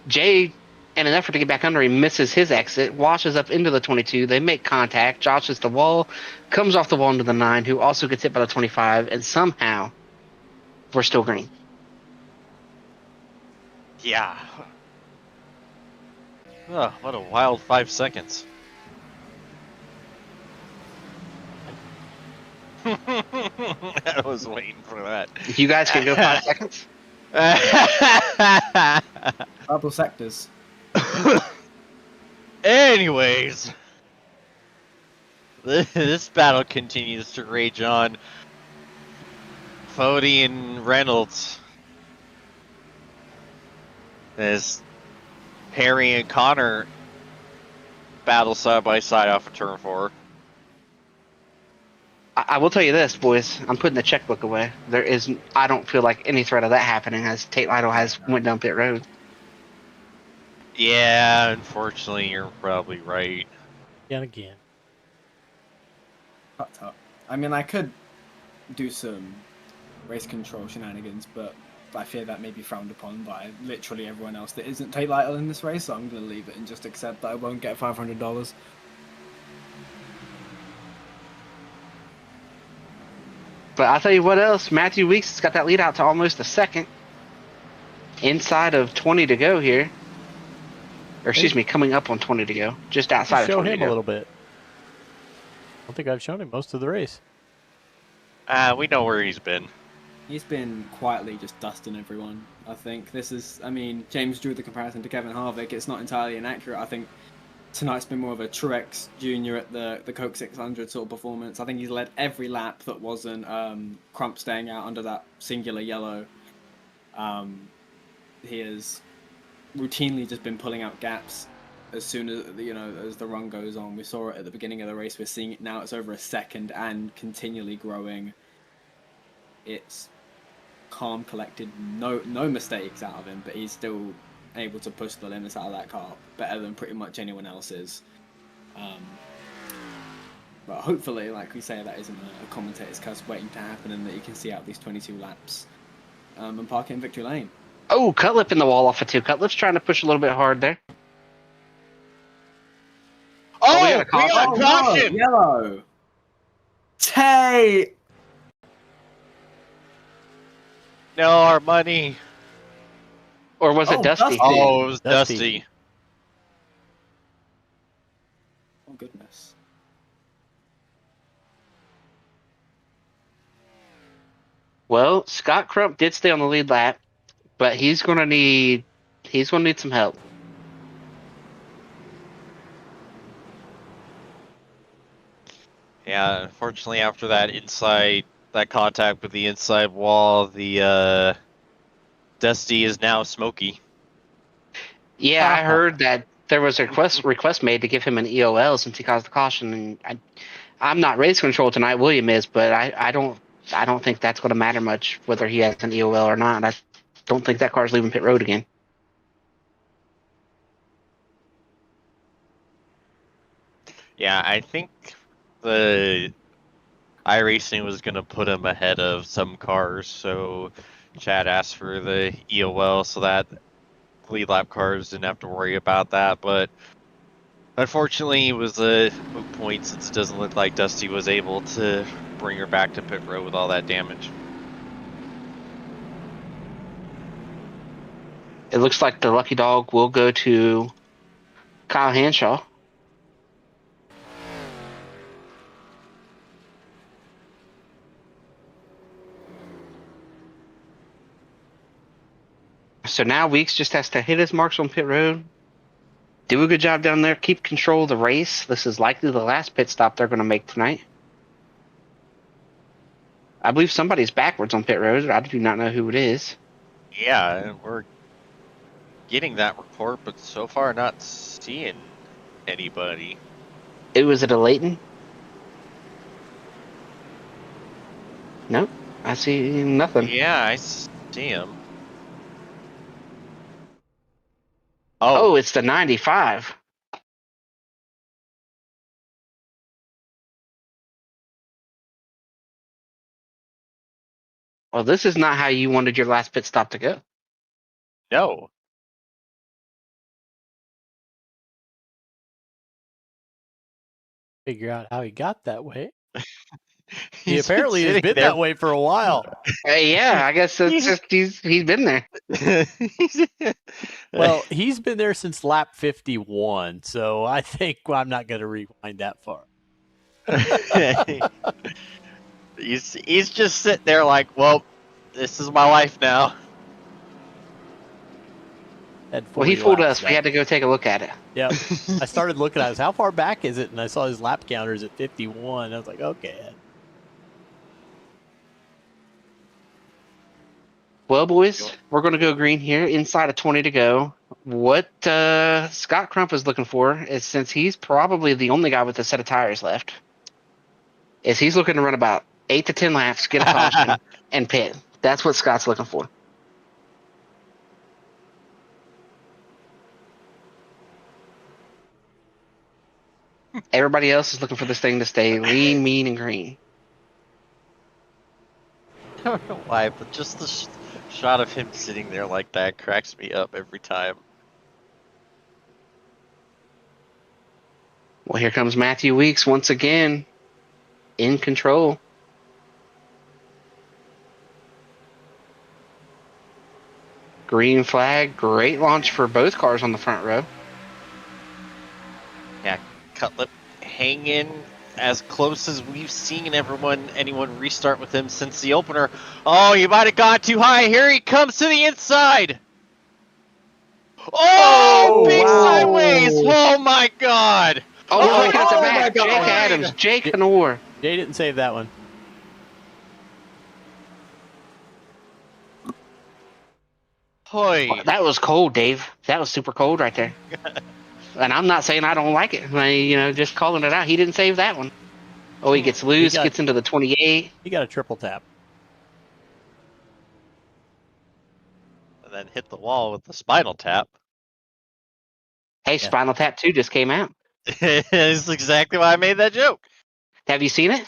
Jay In an effort to get back under, he misses his exit, washes up into the 22. They make contact. Josh hits the wall, comes off the wall into the 9, who also gets hit by the 25, and somehow we're still green. Yeah. Oh, what a wild 5 seconds. I was waiting for that. You guys can go 5 seconds. Purple sectors. Anyways, this battle continues to rage on. Fody and Reynolds, as Harry and Connor battle side by side off of turn 4. I will tell you this, boys. I'm putting the checkbook away. There is, I don't feel like any threat of that happening as Tate Lytle has went down pit road. Yeah, unfortunately, you're probably right. Yet again. Fucked up. I mean, I could do some race control shenanigans, but I fear that may be frowned upon by literally everyone else that isn't Tate Lytle in this race, so I'm going to leave it and just accept that I won't get $500. But I'll tell you what else. Matthew Weeks has got that lead out to almost a second. Inside of 20 to go here. Or excuse me, coming up on 20 to go. Just outside of Show 20 him to a go. little bit. I don't think I've shown him most of the race. We know where he's been. He's been quietly just dusting everyone, I think. This is, I mean, James drew the comparison to Kevin Harvick. It's not entirely inaccurate. I think tonight's been more of a Truex Jr. at the Coke 600 sort of performance. I think he's led every lap that wasn't Crump staying out under that singular yellow. He has routinely just been pulling out gaps as soon as, you know, as the run goes on. We saw it at the beginning of the race. We're seeing it now. It's over a second and continually growing. It's calm, collected, no mistakes out of him, but he's still able to push the limits out of that car better than pretty much anyone else is. But hopefully, like we say, that isn't a commentator's curse waiting to happen, and that you can see out these 22 laps and park it in victory lane. Oh, Cutlip in the wall off of 2. Cutlip's trying to push a little bit hard there. Oh, we got a caution. caution! No, yellow. Tay. No, our money. Or was it Dusty? Dusty. Oh, it was Dusty. Dusty. Oh goodness. Well, Scott Crump did stay on the lead lap, but he's gonna need some help. Yeah, unfortunately, after that contact with the inside wall, the Dusty is now smoky. Yeah, I heard that there was a request made to give him an EOL since he caused the caution, and I'm not race control tonight. William is, but I don't think that's going to matter much whether he has an EOL or not. I don't think that car's leaving pit road again. Yeah, I think the iRacing was going to put him ahead of some cars, so Chad asked for the EOL so that lead lap cars didn't have to worry about that, but unfortunately it was a moot point since it doesn't look like Dusty was able to bring her back to pit road with all that damage. It looks like the lucky dog will go to Kyle Hanshaw. So now Weeks just has to hit his marks on pit road, do a good job down there, keep control of the race. This is likely the last pit stop they're going to make tonight. I believe somebody's backwards on pit road. I do not know who it is. Yeah, we're getting that report, but so far not seeing anybody. It was at a Leighton? Nope, I see nothing. Yeah, I see him. Oh, it's the 95. Well, this is not how you wanted your last pit stop to go. No. Figure out how he got that way. He He's been apparently has sitting been there. that way for a while. Yeah, I guess it's He's- just he's been there. Well, he's been there since lap 51, so I think I'm not going to rewind that far. he's just sitting there like, well, this is my life now. Had Well, he 40 fooled laps us. We back. had to go take a look at it. Yep. I started looking at it. How far back is it? And I saw his lap counters at 51. I was like, okay. Well, boys, we're going to go green here. Inside of 20 to go. What Scott Crump is looking for is, since he's probably the only guy with a set of tires left, is he's looking to run about 8 to 10 laps, get a caution, and pit. That's what Scott's looking for. Everybody else is looking for this thing to stay lean, mean, and green. I don't know why, but just the shot of him sitting there like that cracks me up every time. Well, here comes Matthew Weeks once again in control. Green flag, great launch for both cars on the front row. Yeah, Cutlip hanging as close as we've seen anyone restart with him since the opener. Oh, you might have gone too high. Here he comes to the inside. Oh, big wow. sideways. Oh my God. Oh, we're looking at the my back. God. Jake Adams, Jake Hanor. Jay didn't save that one. Hoy. That was cold, Dave. That was super cold right there. And I'm not saying I don't like it. Just calling it out. He didn't save that one. Oh, he gets loose, gets into the 28. He got a triple tap. And then hit the wall with the spinal tap. Hey, Spinal Tap 2 just came out. That's exactly why I made that joke. Have you seen it?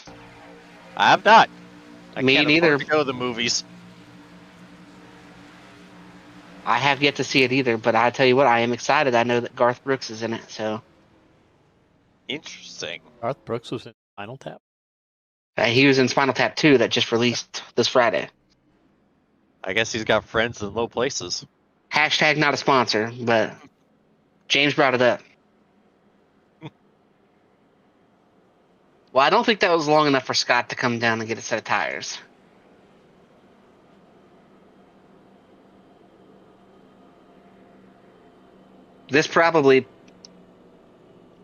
I have not. I Me can't neither. afford to go to the movies. I have yet to see it either, but I tell you what, I am excited. I know that Garth Brooks is in it, so Interesting. Garth Brooks was in Final Tap. he was in Spinal Tap 2 that just released this Friday. I guess he's got friends in low places. Hashtag not a sponsor, but James brought it up. Well, I don't think that was long enough for Scott to come down and get a set of tires. This probably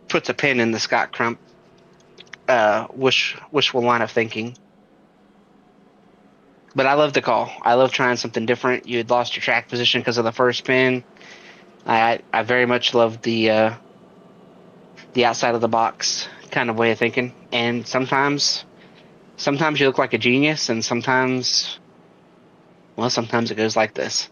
puts a pin in the Scott Crump wishful line of thinking. But I love the call. I love trying something different. You had lost your track position because of the first spin. I very much love the outside of the box kind of way of thinking. And sometimes you look like a genius, and sometimes it goes like this.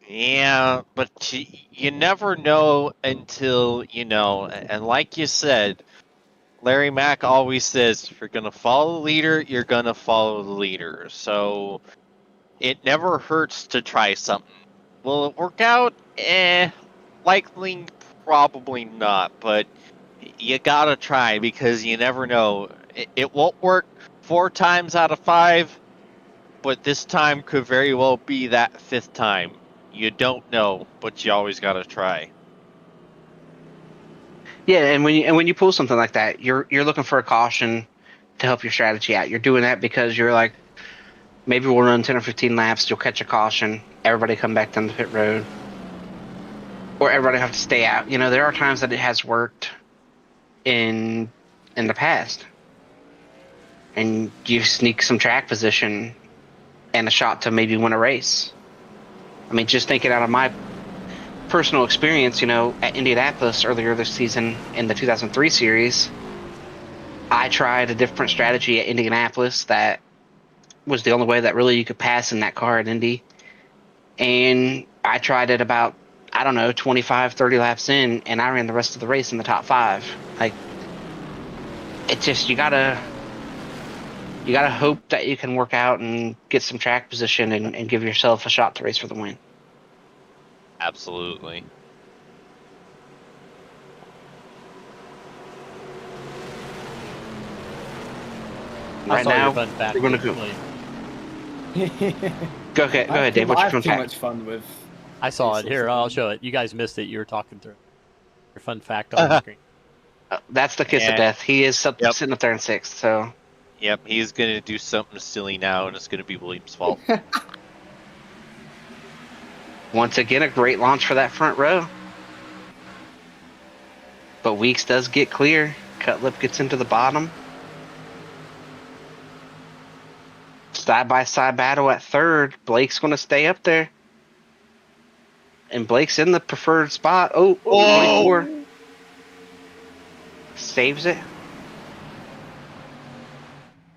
Yeah, but you never know until you know. And like you said, Larry Mack always says, if you're going to follow the leader, you're going to follow the leader. So it never hurts to try something. Will it work out? Likely, probably not. But you got to try because you never know. It won't work 4 times out of 5, but this time could very well be that 5th time. You don't know, but you always got to try. Yeah, and when you pull something like that, you're looking for a caution to help your strategy out. You're doing that because you're like, maybe we'll run 10 or 15 laps, you'll catch a caution, everybody come back down the pit road, or everybody have to stay out. There are times that it has worked in the past, and you sneak some track position and a shot to maybe win a race. I mean, just thinking out of my personal experience, at Indianapolis earlier this season in the 2003 series, I tried a different strategy at Indianapolis that was the only way that really you could pass in that car at Indy. And I tried it about, 25, 30 laps in, and I ran the rest of the race in the top 5. Like, it's just, you gotta hope that you can work out and get some track position and give yourself a shot to race for the win. Absolutely. I Right saw your now, fun fact. we're gonna go. Go ahead, Dave. What's I your have fun too fact? much fun with. I saw these it. sorts Here, of I'll things. show it. You guys missed it. You were talking through your fun fact on the screen. That's the kiss of And death. He is yep, sitting up there in sixth. So yep, he's gonna do something silly now, and it's gonna be Williams' fault. once again, a great launch for that front row. But Weeks does get clear. Cutlip gets into the bottom. Side by side battle at third. Blake's going to stay up there. And Blake's in the preferred spot. Oh, 24. Saves it.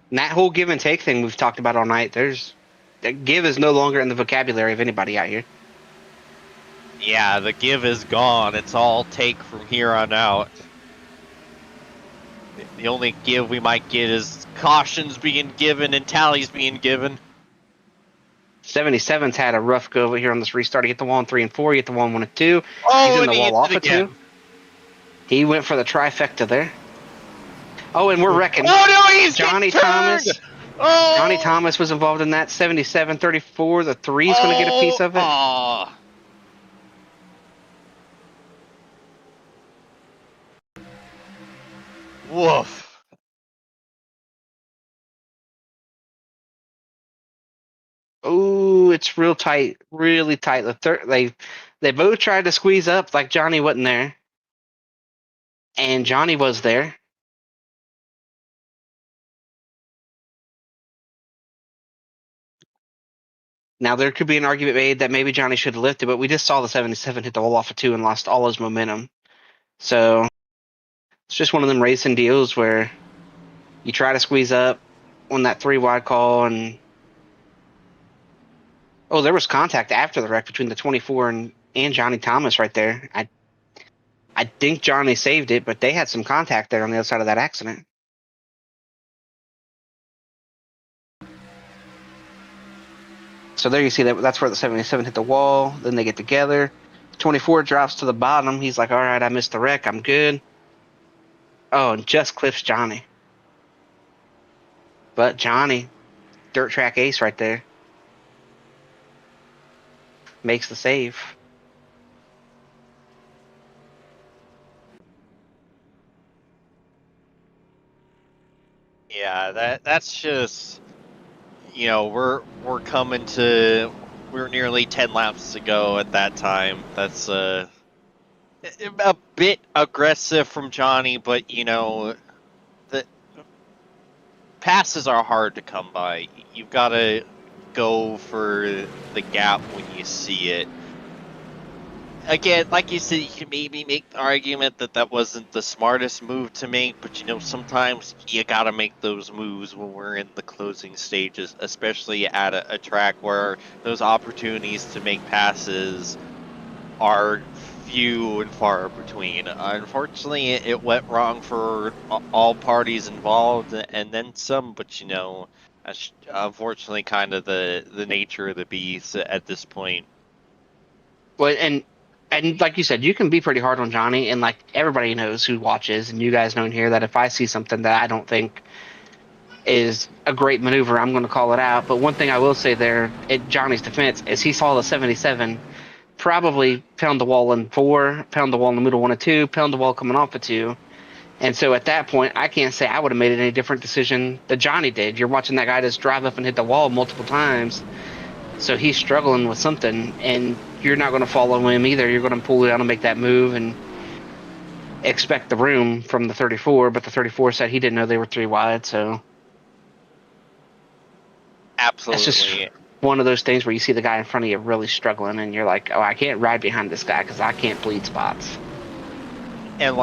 And that whole give and take thing we've talked about all night, give is no longer in the vocabulary of anybody out here. Yeah, the give is gone. It's all take from here on out. The only give we might get is cautions being given and tallies being given. 77's had a rough go over here on this restart. He hit the wall in 3 and 4. He hit the wall in 1 and 2. He's Oh, in and the he wall hits off it of 2. again. He went for the trifecta there. Oh, and we're wrecking. Oh no, he's Johnny getting turned! Thomas. Oh! Johnny Thomas was involved in that. 77-34. The 3's going to get a piece of it. Oh. Woof. Oh, it's real tight, really tight. They both tried to squeeze up like Johnny wasn't there, and Johnny was there. Now there could be an argument made that maybe Johnny should have lifted, but we just saw the 77 hit the wall off of 2 and lost all his momentum. So it's just one of them racing deals where you try to squeeze up on that 3 wide call, and there was contact after the wreck between the 24 and Johnny Thomas right there. I think Johnny saved it, but they had some contact there on the other side of that accident. So there you see that's where the 77 hit the wall. Then they get together. 24 drops to the bottom. He's like, all right, I missed the wreck. I'm good. Oh, and just clips Johnny. But Johnny, dirt track ace right there, makes the save. Yeah, that's just, we're coming to, we're nearly 10 laps to go at that time. That's a bit aggressive from Johnny, but the passes are hard to come by. You've got to go for the gap when you see it. Again, like you said, you can maybe make the argument that wasn't the smartest move to make, but sometimes you gotta make those moves when we're in the closing stages, especially at a track where those opportunities to make passes are few and far between. Unfortunately, it went wrong for all parties involved, and then some, but that's unfortunately kind of the nature of the beast at this point. Well, and like you said, you can be pretty hard on Johnny, and like everybody knows who watches, and you guys know in here that if I see something that I don't think is a great maneuver, I'm going to call it out. But one thing I will say there, at Johnny's defense, is he saw the 77 probably pound the wall in 4, pound the wall in the middle 1 and 2, pound the wall coming off of 2. And so at that point, I can't say I would have made any different decision that Johnny did. You're watching that guy just drive up and hit the wall multiple times. So he's struggling with something, and you're not going to follow him either. You're going to pull down and make that move and expect the room from the 34, but the 34 said he didn't know they were 3 wide, so Absolutely. that's just one of those things where you see the guy in front of you really struggling, and you're like, oh, I can't ride behind this guy because I can't bleed spots. And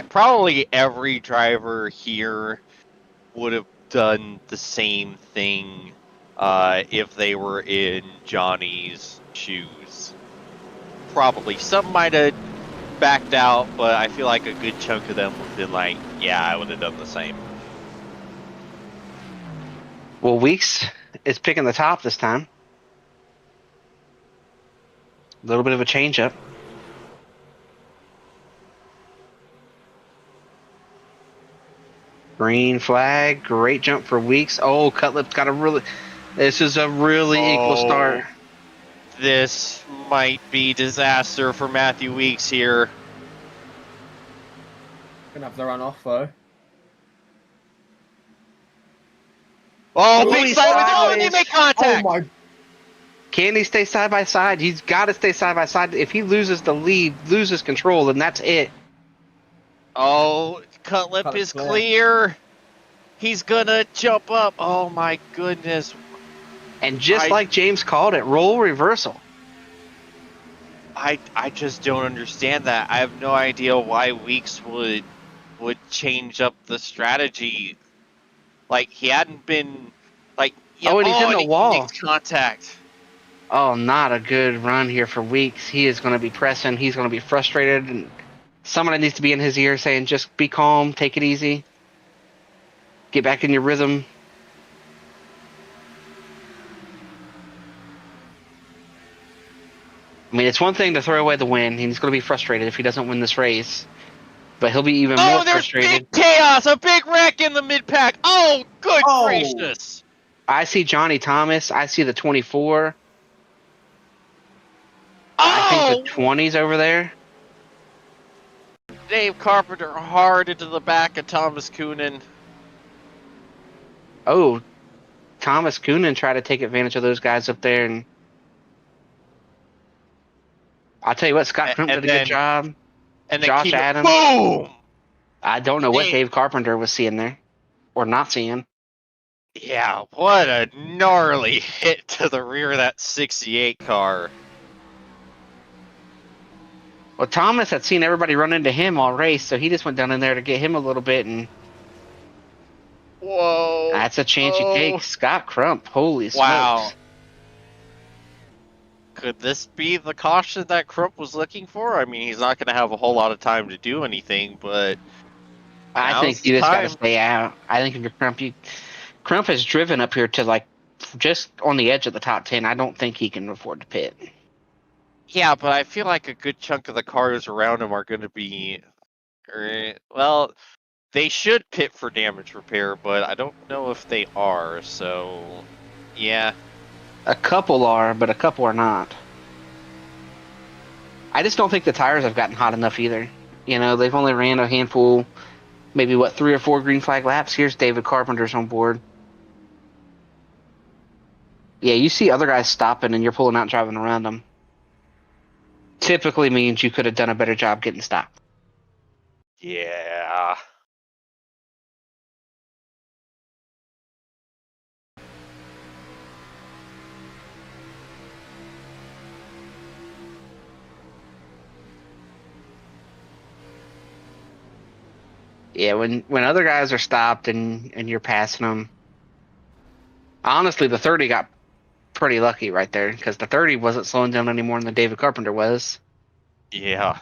probably every driver here would have done the same thing if they were in Johnny's shoes. Probably. Some might have backed out, but I feel like a good chunk of them would have been like, yeah, I would have done the same. Well, Weeks is picking the top this time. A little bit of a change-up. Green flag. Great jump for Weeks. Oh, Cutlip's got a really. This is a really equal start. This might be disaster for Matthew Weeks here. Gonna have to run off though. Oh, Oh, big he's sideways. Oh, sideways. they make Oh contact. my! Can he stay side by side? He's got to stay side by side. If he loses the lead, loses control, then that's it. Oh, Cutlip is clear. He's gonna jump up. Oh my goodness. And just like James called it, role reversal. I just don't understand that. I have no idea why Weeks would change up the strategy. Like he hadn't been like Oh, and he's in the he wall. makes contact. Oh, not a good run here for Weeks. He is going to be pressing. He's going to be frustrated. And someone needs to be in his ear saying, just be calm, take it easy. Get back in your rhythm. I mean, it's one thing to throw away the win. He's going to be frustrated if he doesn't win this race. But he'll be even more There's frustrated. big chaos, a big wreck in the mid pack. Oh, good gracious. I see Johnny Thomas. I see the 24. I think the 20's over there. Dave Carpenter hard into the back of Thomas Coonan. Oh, Thomas Coonan tried to take advantage of those guys up there. And I'll tell you what, Scott Crump did a good job. And then Josh Adams. Boom! I don't know what Dave Carpenter was seeing there. Or not seeing. Yeah, what a gnarly hit to the rear of that 68 car. Well, Thomas had seen everybody run into him all race, so he just went down in there to get him a little bit, and whoa, that's a chance you take. Scott Crump, holy wow. smokes. Could this be the caution that Crump was looking for? I mean, he's not going to have a whole lot of time to do anything, but I think you just got to stay out. I think if you're Crump, Crump has driven up here to like just on the edge of the top 10. I don't think he can afford to pit. Yeah, but I feel like a good chunk of the cars around him are going to be, well, they should pit for damage repair, but I don't know if they are, so yeah. A couple are, but a couple are not. I just don't think the tires have gotten hot enough either. You know, they've only ran a handful, maybe 3 or 4 green flag laps. Here's David Carpenter's on board. Yeah, you see other guys stopping and you're pulling out and driving around them. Typically means you could have done a better job getting stopped. Yeah. Yeah, when other guys are stopped and you're passing them. Honestly, the 30 got pretty lucky right there because the 30 wasn't slowing down any more than David Carpenter was. Yeah.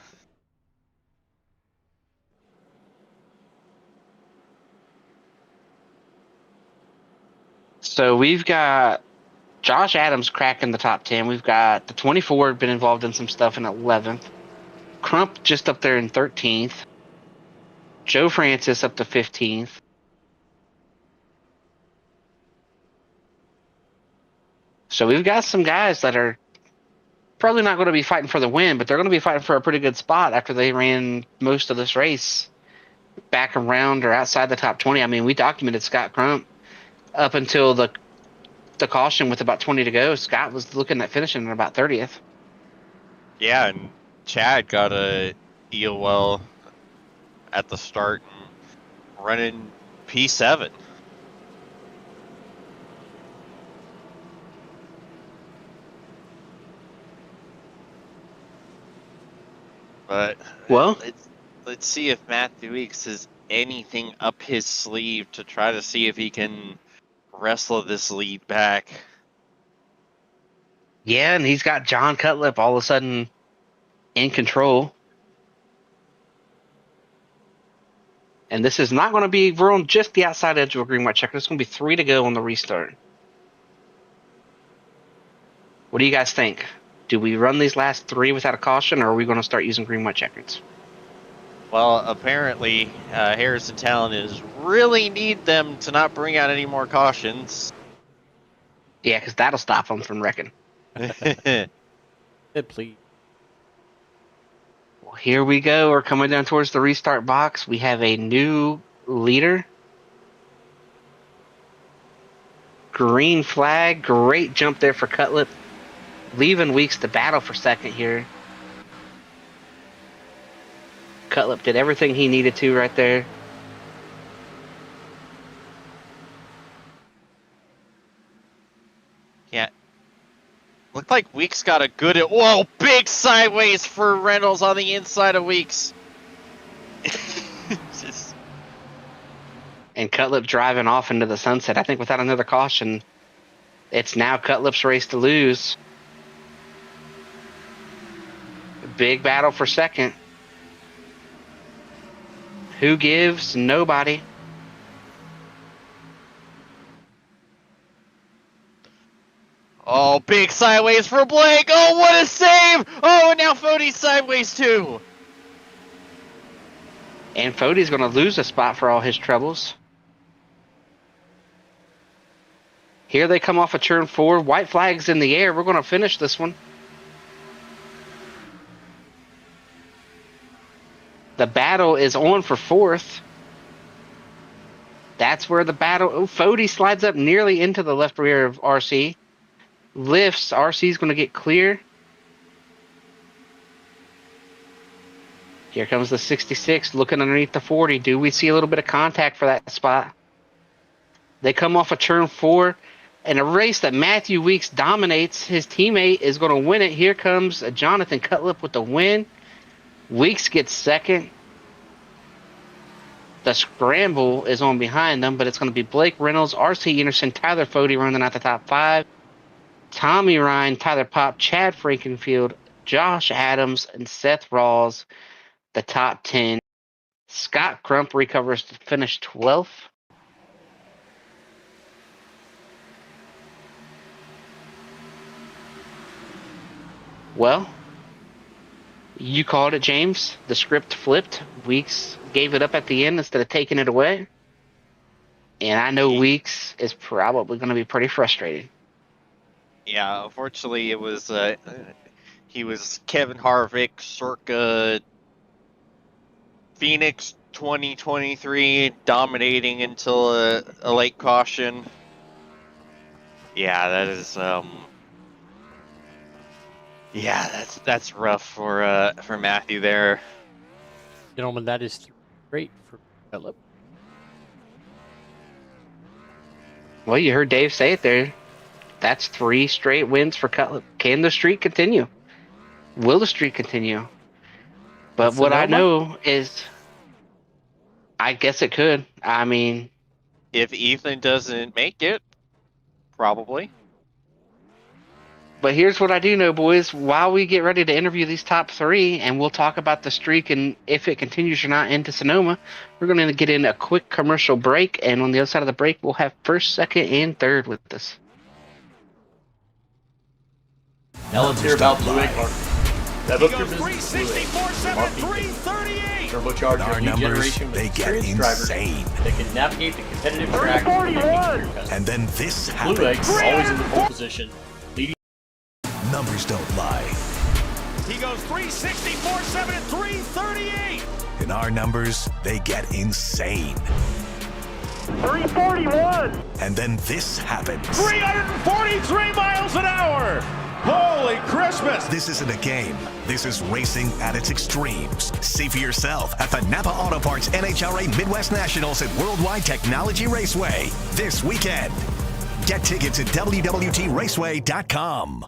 So we've got Josh Adams cracking the top 10. We've got the 24 been involved in some stuff in 11th. Crump just up there in 13th. Joe Francis up to 15th. So we've got some guys that are probably not going to be fighting for the win, but they're going to be fighting for a pretty good spot after they ran most of this race back around or outside the top 20. I mean, we documented Scott Crump up until the caution with about 20 to go. Scott was looking at finishing at about 30th. Yeah, and Chad got a EOL at the start and running P7. But well, let's see if Matthew Weeks has anything up his sleeve to try to see if he can wrestle this lead back. Yeah, and he's got John Cutlip all of a sudden in control. And this is not going to be, we're on just the outside edge of a green white checker. There's going to be 3 to go on the restart. What do you guys think? Do we run these last 3 without a caution, or are we going to start using green white checkers? Well, apparently, Harrison Talon is really need them to not bring out any more cautions. Yeah, because that'll stop them from wrecking. Please. Well, here we go. We're coming down towards the restart box. We have a new leader. Green flag. Great jump there for Cutlip. Leaving Weeks to battle for second here. Cutlip did everything he needed to right there. Yeah. Looked like Weeks got a good... Whoa, big sideways for Reynolds on the inside of Weeks. Just... And Cutlip driving off into the sunset. I think without another caution, it's now Cutlip's race to lose. Big battle for second. Who gives? Nobody. Oh, big sideways for Blake. Oh, what a save. Oh, and now Fody's sideways too. And Fody's going to lose a spot for all his troubles. Here they come off of turn 4. White flags in the air. We're going to finish this one. The battle is on for fourth. That's where the battle... Oh, Fody slides up nearly into the left rear of RC. Lifts. RC's going to get clear. Here comes the 66 looking underneath the 40. Do we see a little bit of contact for that spot? They come off of turn 4. In a race that Matthew Weeks dominates, his teammate is going to win it. Here comes Jonathan Cutlip with the win. Weeks gets second. The scramble is on behind them, but it's going to be Blake Reynolds, RC Anderson, Tyler Fody running out the top 5. Tommy Ryan, Tyler Popp, Chad Frankenfield, Josh Adams, and Seth Rawls, the top 10. Scott Crump recovers to finish 12th. Well, you called it, James. The script flipped. Weeks gave it up at the end instead of taking it away. And I know Weeks is probably going to be pretty frustrated. Yeah, unfortunately, it was he was Kevin Harvick circa Phoenix 2023, dominating until a late caution. Yeah, that is yeah, that's rough for Matthew there. Gentlemen, that is great for Philip. Well, you heard Dave say it there. That's 3 straight wins for Cutlip. Can the streak continue? Will the streak continue? But what I know is, I guess it could. I mean, if Ethan doesn't make it, probably. But here's what I do know, boys. While we get ready to interview these top 3, and we'll talk about the streak and if it continues or not into Sonoma, we're going to get in a quick commercial break. And on the other side of the break, we'll have first, second, and third with us. Now let's hear about Blue Egg Marketing. Rev up your business with Blue Egg. Turbocharge your lead generation with experienced drivers that can navigate the competitive track and your customers. And then this happens. Blue Egg is always in the pole position, leading. Numbers don't lie. He goes 360, 47, and 338. In our numbers, they get insane. 341. And then this happens. 343 miles an hour. Holy Christmas! This isn't a game. This is racing at its extremes. See for yourself at the Napa Auto Parts NHRA Midwest Nationals at Worldwide Technology Raceway this weekend. Get tickets at WWTRaceway.com.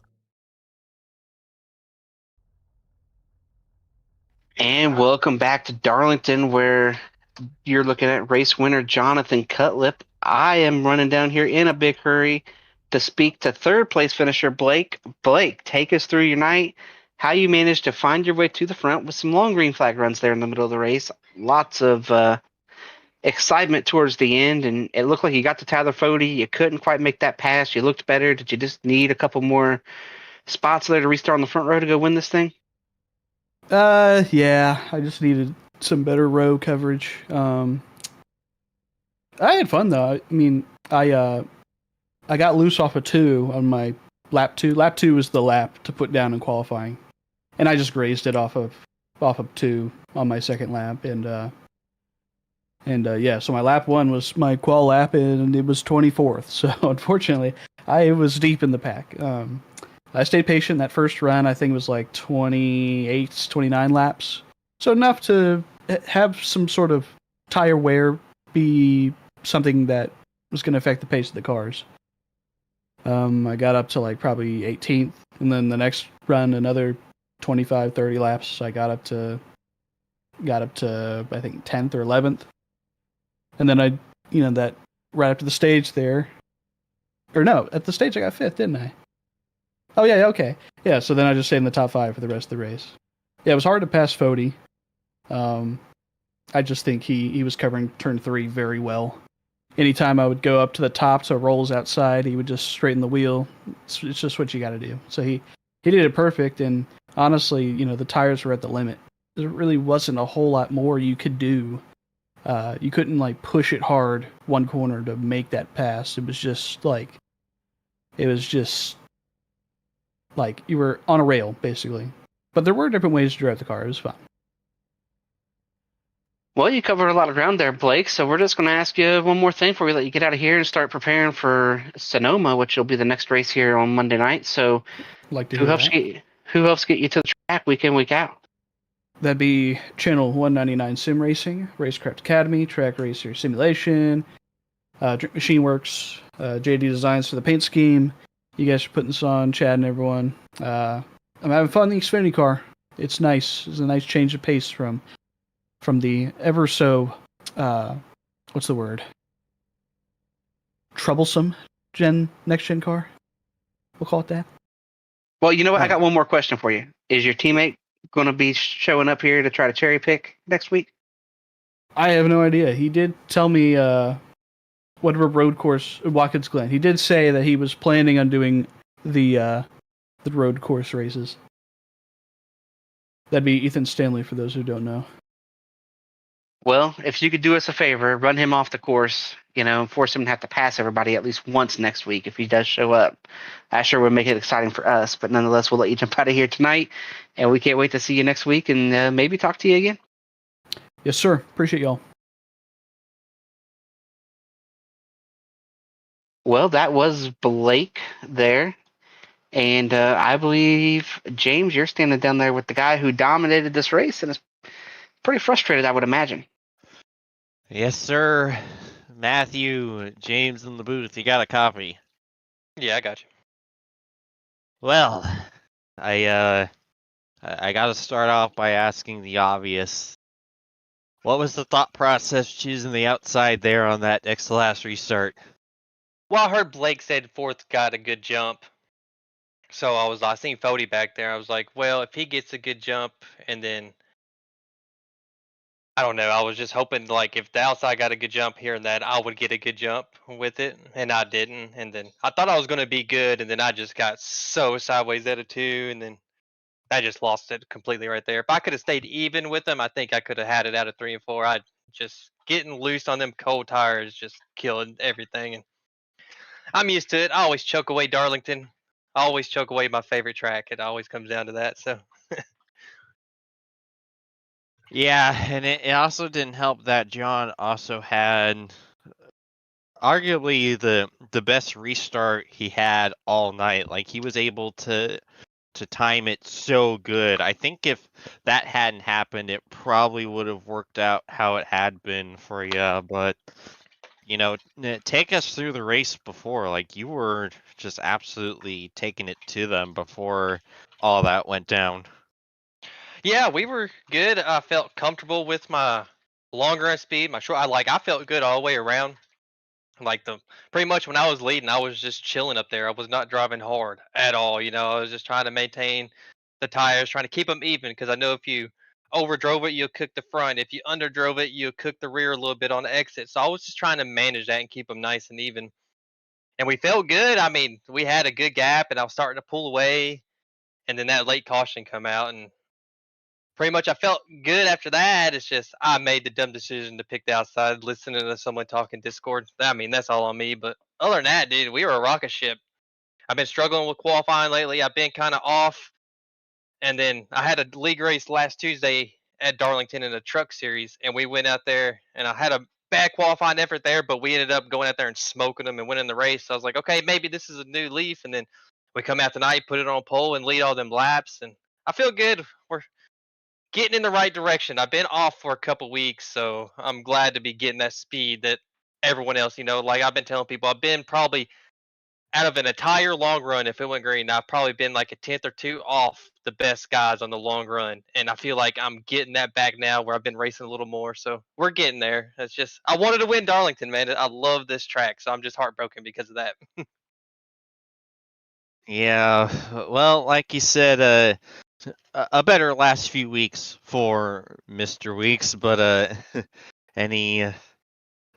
And welcome back to Darlington, where you're looking at race winner Jonathan Cutlip. I am running down here in a big hurry to speak to third place finisher Blake. Blake, take us through your night, how you managed to find your way to the front with some long green flag runs there in the middle of the race. Lots of excitement towards the end, and it looked like you got to Tyler Fody. You couldn't quite make that pass. You looked better. Did you just need a couple more spots there to restart on the front row to go win this thing? Yeah, I just needed some better row coverage. I had fun though. I mean, I got loose off of 2 on my lap 2. Lap 2 was the lap to put down in qualifying, and I just grazed it off of 2 on my second lap, and yeah. So my lap 1 was my qual lap, and it was 24th. So unfortunately, I was deep in the pack. I stayed patient. That first run, I think it was like 28, 29 laps. So enough to have some sort of tire wear be something that was going to affect the pace of the cars. I got up to like probably 18th, and then the next run, another 25, 30 laps. I got up to I think 10th or 11th, and then that right after the stage there, or no, at the stage I got 5th, didn't I? Oh yeah, okay, yeah. So then I just stayed in the top 5 for the rest of the race. Yeah, it was hard to pass Fody. I just think he was covering turn 3 very well. Anytime I would go up to the top so it rolls outside, he would just straighten the wheel. It's just what you got to do. So he did it perfect, and honestly, the tires were at the limit. There really wasn't a whole lot more you could do. You couldn't like push it hard one corner to make that pass. It was just like you were on a rail basically. But there were different ways to drive the car. It was fun. Well, you covered a lot of ground there, Blake. So we're just going to ask you one more thing before we let you get out of here and start preparing for Sonoma, which will be the next race here on Monday night. So, Like to who hear helps that. who helps get you to the track week in, week out? That'd be Channel 199 Sim Racing, Racecraft Academy, Track Racer Simulation, Drink Machine Works, JD Designs for the paint scheme. You guys are putting this on, Chad and everyone. I'm having fun in the Xfinity car. It's nice. It's a nice change of pace from the ever so, what's the word? Troublesome next gen car. We'll call it that. Well, you know what? I got one more question for you. Is your teammate going to be showing up here to try to cherry pick next week? I have no idea. He did tell me whatever road course, Watkins Glen. He did say that he was planning on doing the road course races. That'd be Ethan Stanley for those who don't know. Well, if you could do us a favor, run him off the course, force him to have to pass everybody at least once next week if he does show up. I sure would make it exciting for us, but nonetheless, we'll let you jump out of here tonight, and we can't wait to see you next week and maybe talk to you again. Yes, sir. Appreciate y'all. Well, that was Blake there. And I believe, James, you're standing down there with the guy who dominated this race and is pretty frustrated, I would imagine. Yes, sir. Matthew, James in the booth. You got a copy? Yeah, I got you. Well, I got to start off by asking the obvious. What was the thought process choosing the outside there on that next to last restart? Well, I heard Blake said fourth got a good jump. So I seen Fody back there. I was like, well, if he gets a good jump, and then I don't know. I was just hoping, like, if the outside got a good jump here and that, I would get a good jump with it, and I didn't. And then I thought I was going to be good, and then I just got so sideways out of 2, and then I just lost it completely right there. If I could have stayed even with them, I think I could have had it out of 3 and 4. I just getting loose on them cold tires just killed everything, and I'm used to it. I always choke away Darlington. I always choke away my favorite track. It always comes down to that. So. Yeah, and it also didn't help that John also had arguably the best restart he had all night. Like, he was able to time it so good. I think if that hadn't happened, it probably would have worked out how it had been for you. But take us through the race before. Like, you were just absolutely taking it to them before all that went down. Yeah, we were good. I felt comfortable with my longer run speed, my short. I felt good all the way around. Pretty much when I was leading, I was just chilling up there. I was not driving hard at all. I was just trying to maintain the tires, trying to keep them even, because I know if you overdrove it, you'll cook the front. If you underdrove it, you'll cook the rear a little bit on the exit. So I was just trying to manage that and keep them nice and even. And we felt good. I mean, we had a good gap, and I was starting to pull away, and then that late caution come out, and pretty much I felt good after that. It's just I made the dumb decision to pick the outside, listening to someone talking Discord. I mean, that's all on me. But other than that, dude, we were a rocket ship. I've been struggling with qualifying lately. I've been kind of off. And then I had a league race last Tuesday at Darlington in a truck series, and we went out there, and I had a bad qualifying effort there, but we ended up going out there and smoking them and winning the race. So I was like, okay, maybe this is a new leaf. And then we come out tonight, put it on pole, and lead all them laps, and I feel good. We're getting in the right direction. I've been off for a couple weeks, so I'm glad to be getting that speed that everyone else, like I've been telling people, I've been probably out of an entire long run, if it went green, I've probably been like a tenth or two off the best guys on the long run, and I feel like I'm getting that back now, where I've been racing a little more. So we're getting there. It's just I wanted to win Darlington, man. I love this track, so I'm just heartbroken because of that. Yeah, well, like you said, a better last few weeks for Mr. Weeks, but any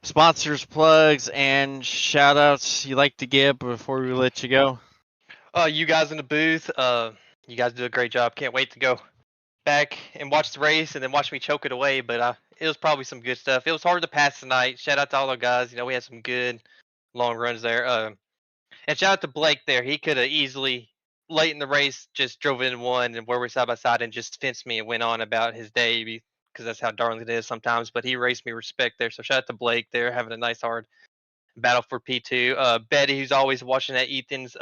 sponsors, plugs, and shout outs you like to give before we let you go? You guys in the booth, you guys do a great job. Can't wait to go back and watch the race and then watch me choke it away. But it was probably some good stuff. It was hard to pass tonight. Shout out to all the guys. We had some good long runs there. And shout out to Blake there. He could have easily, late in the race, just drove in one and where we're side by side and just fenced me and went on about his day, because that's how Darlington is sometimes. But he raced me respect there. So shout out to Blake there, having a nice hard battle for P2. Betty, who's always watching at Ethan's.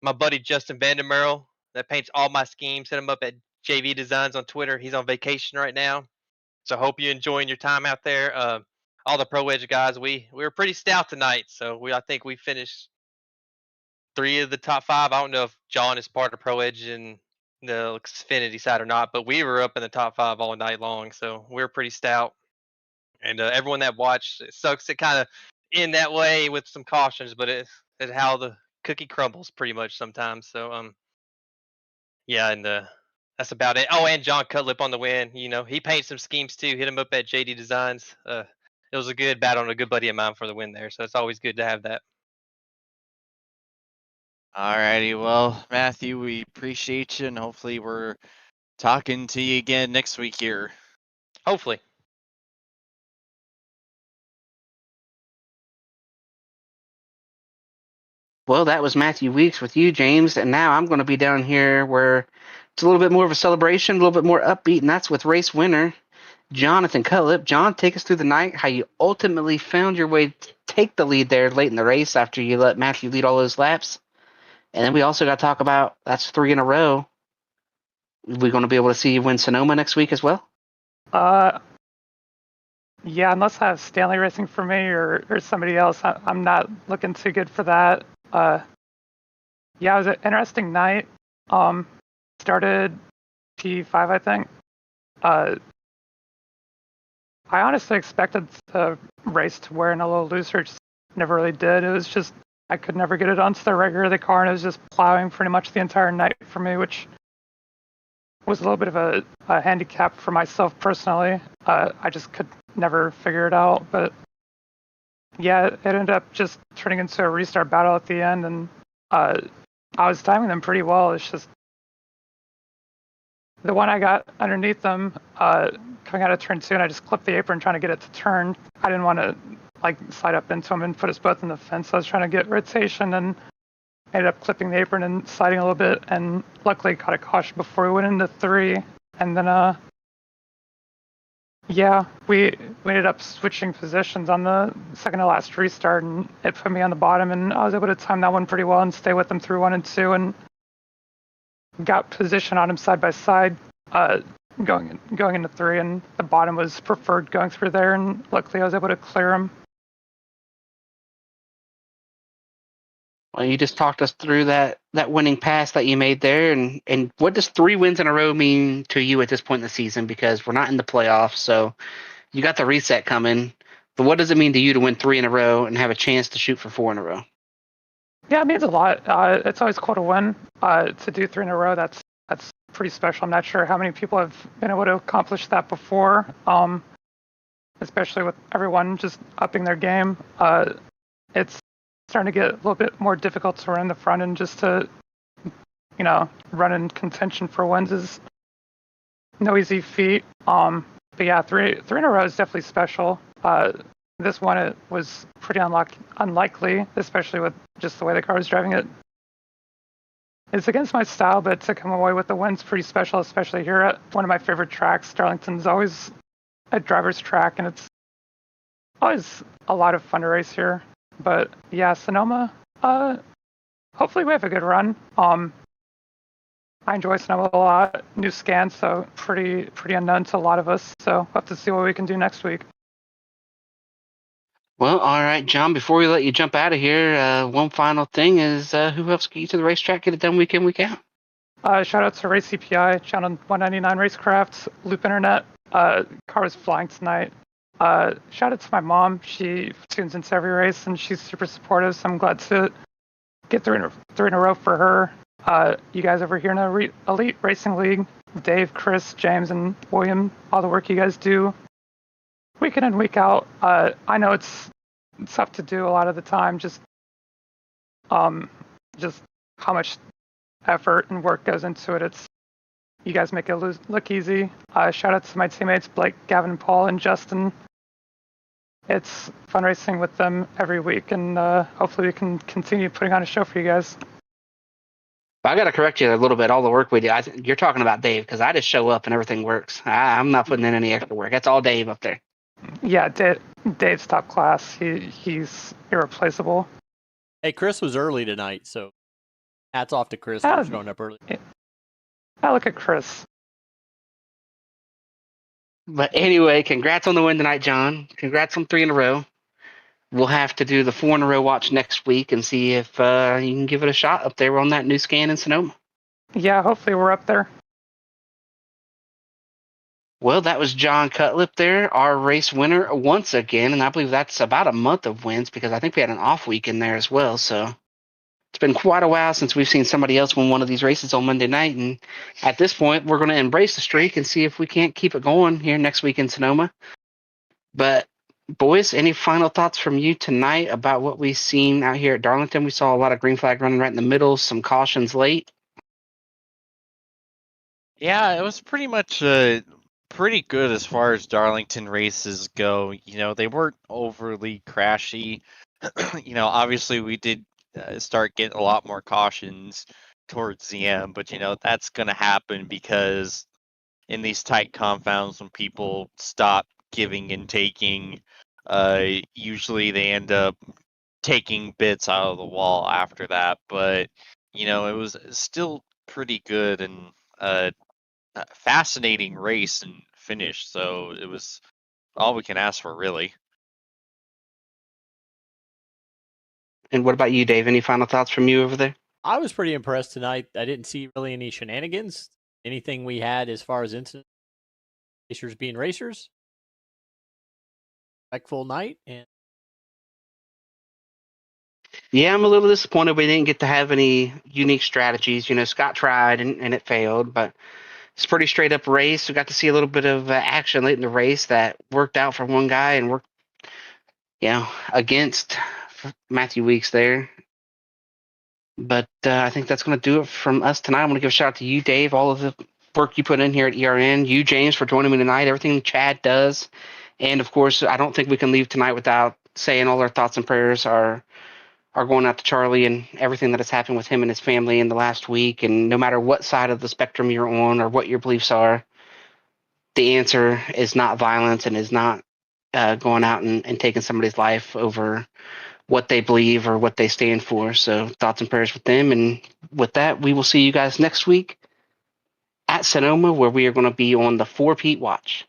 My buddy Justin Vandermeerl, that paints all my schemes. Hit him up at JV Designs on Twitter. He's on vacation right now. So hope you're enjoying your time out there. All the Pro Edge guys, we were pretty stout tonight. So I think we finished 3 of the top 5. I don't know if John is part of Pro Edge in the Xfinity side or not, but we were up in the top 5 all night long. So we were pretty stout. And everyone that watched, it sucks to kind of end that way with some cautions, but it's how the cookie crumbles pretty much sometimes. So yeah, and that's about it. Oh, and John Cutlip on the win. He paints some schemes too. Hit him up at JD Designs. It was a good battle and a good buddy of mine for the win there. So it's always good to have that. Alrighty, well, Matthew, we appreciate you, and hopefully we're talking to you again next week here. Hopefully. Well, that was Matthew Weeks with you, James, and now I'm going to be down here where it's a little bit more of a celebration, a little bit more upbeat, and that's with race winner Jonathan Cutlip. John, take us through the night, how you ultimately found your way to take the lead there late in the race after you let Matthew lead all those laps. And then we also got to talk about, that's 3 in a row. We're going to be able to see you win Sonoma next week as well? Yeah, unless I have Stanley racing for me or somebody else, I'm not looking too good for that. Yeah, it was an interesting night. Started P5, I think. I honestly expected the race to wear in a little looser, just never really did. It was just, I could never get it onto the regular of the car, and it was just plowing pretty much the entire night for me, which was a little bit of a handicap for myself personally. I just could never figure it out, but yeah, it ended up just turning into a restart battle at the end, and I was timing them pretty well. It's just the one I got underneath them coming out of turn 2, and I just clipped the apron trying to get it to turn. I didn't want to slide up into him and put us both in the fence. I was trying to get rotation and ended up clipping the apron and sliding a little bit, and luckily caught a caution before we went into 3. And then yeah, we ended up switching positions on the second to last restart, and it put me on the bottom, and I was able to time that one pretty well and stay with them through 1 and 2, and got position on him side by side going into 3, and the bottom was preferred going through there, and luckily I was able to clear him. Well, you just talked us through that winning pass that you made there, and what does 3 wins in a row mean to you at this point in the season? Because we're not in the playoffs, so you got the reset coming. But what does it mean to you to win 3 in a row and have a chance to shoot for 4 in a row? Yeah, it means a lot. It's always cool to win. To do 3 in a row, that's pretty special. I'm not sure how many people have been able to accomplish that before, especially with everyone just upping their game. It's starting to get a little bit more difficult to run the front end. Just to, run in contention for wins is no easy feat. But yeah, three in a row is definitely special. This one it was pretty unlikely, especially with just the way the car was driving it. It's against my style, but to come away with the win's pretty special, especially here at one of my favorite tracks. Darlington's always a driver's track, and it's always a lot of fun to race here. But yeah, Sonoma, hopefully we have a good run. I enjoy Sonoma a lot. New scan, so pretty unknown to a lot of us. So we'll have to see what we can do next week. Well, all right, John, before we let you jump out of here, one final thing is who helps get you to the racetrack, get it done week in, week out? Shout out to Race CPI, Channel 199 Racecraft, Loop Internet. Car was flying tonight. Shout out to my mom. She tunes into every race, and she's super supportive, so I'm glad to get three in a row for her. You guys over here in the Elite Racing League, Dave, Chris, James, and William, all the work you guys do week in and week out. I know it's tough to do a lot of the time, just how much effort and work goes into it. You guys make it look easy. Shout out to my teammates Blake, Gavin, Paul, and Justin. It's fun racing with them every week, and hopefully we can continue putting on a show for you guys. I got to correct you a little bit. All the work we do, you're talking about Dave, because I just show up and everything works. I'm not putting in any extra work. That's all Dave up there. Yeah, Dave's top class. He's irreplaceable. Hey, Chris was early tonight, so hats off to Chris for showing up early. I look at Chris. But anyway, congrats on the win tonight, John. Congrats on 3 in a row. We'll have to do the 4 in a row watch next week and see if you can give it a shot up there on that new scan in Sonoma. Yeah, hopefully we're up there. Well, that was John Cutlip there, our race winner once again, and I believe that's about a month of wins because I think we had an off week in there as well. So it's been quite a while since we've seen somebody else win one of these races on Monday night, and at this point, we're going to embrace the streak and see if we can't keep it going here next week in Sonoma. But boys, any final thoughts from you tonight about what we've seen out here at Darlington? We saw a lot of green flag running right in the middle, some cautions late. Yeah, it was pretty much pretty good as far as Darlington races go. They weren't overly crashy. Obviously we did start getting a lot more cautions towards the end, but that's going to happen because in these tight confounds, when people stop giving and taking, usually they end up taking bits out of the wall after that. But it was still pretty good and fascinating race and finish, so it was all we can ask for, really. And what about you, Dave? Any final thoughts from you over there? I was pretty impressed tonight. I didn't see really any shenanigans. Anything we had as far as incidents, racers being racers. Respectful night. And yeah, I'm a little disappointed we didn't get to have any unique strategies. Scott tried and it failed, but it's a pretty straight up race. We got to see a little bit of action late in the race that worked out for one guy and worked, against Matthew Weeks there. But I think that's going to do it from us tonight. I want to give a shout out to you, Dave, all of the work you put in here at ERN. You, James, for joining me tonight. Everything Chad does. And, of course, I don't think we can leave tonight without saying all our thoughts and prayers are going out to Charlie and everything that has happened with him and his family in the last week. And no matter what side of the spectrum you're on or what your beliefs are, the answer is not violence and is not going out and taking somebody's life over what they believe or what they stand for. So thoughts and prayers with them. And with that, we will see you guys next week at Sonoma, where we are going to be on the 4-peat watch.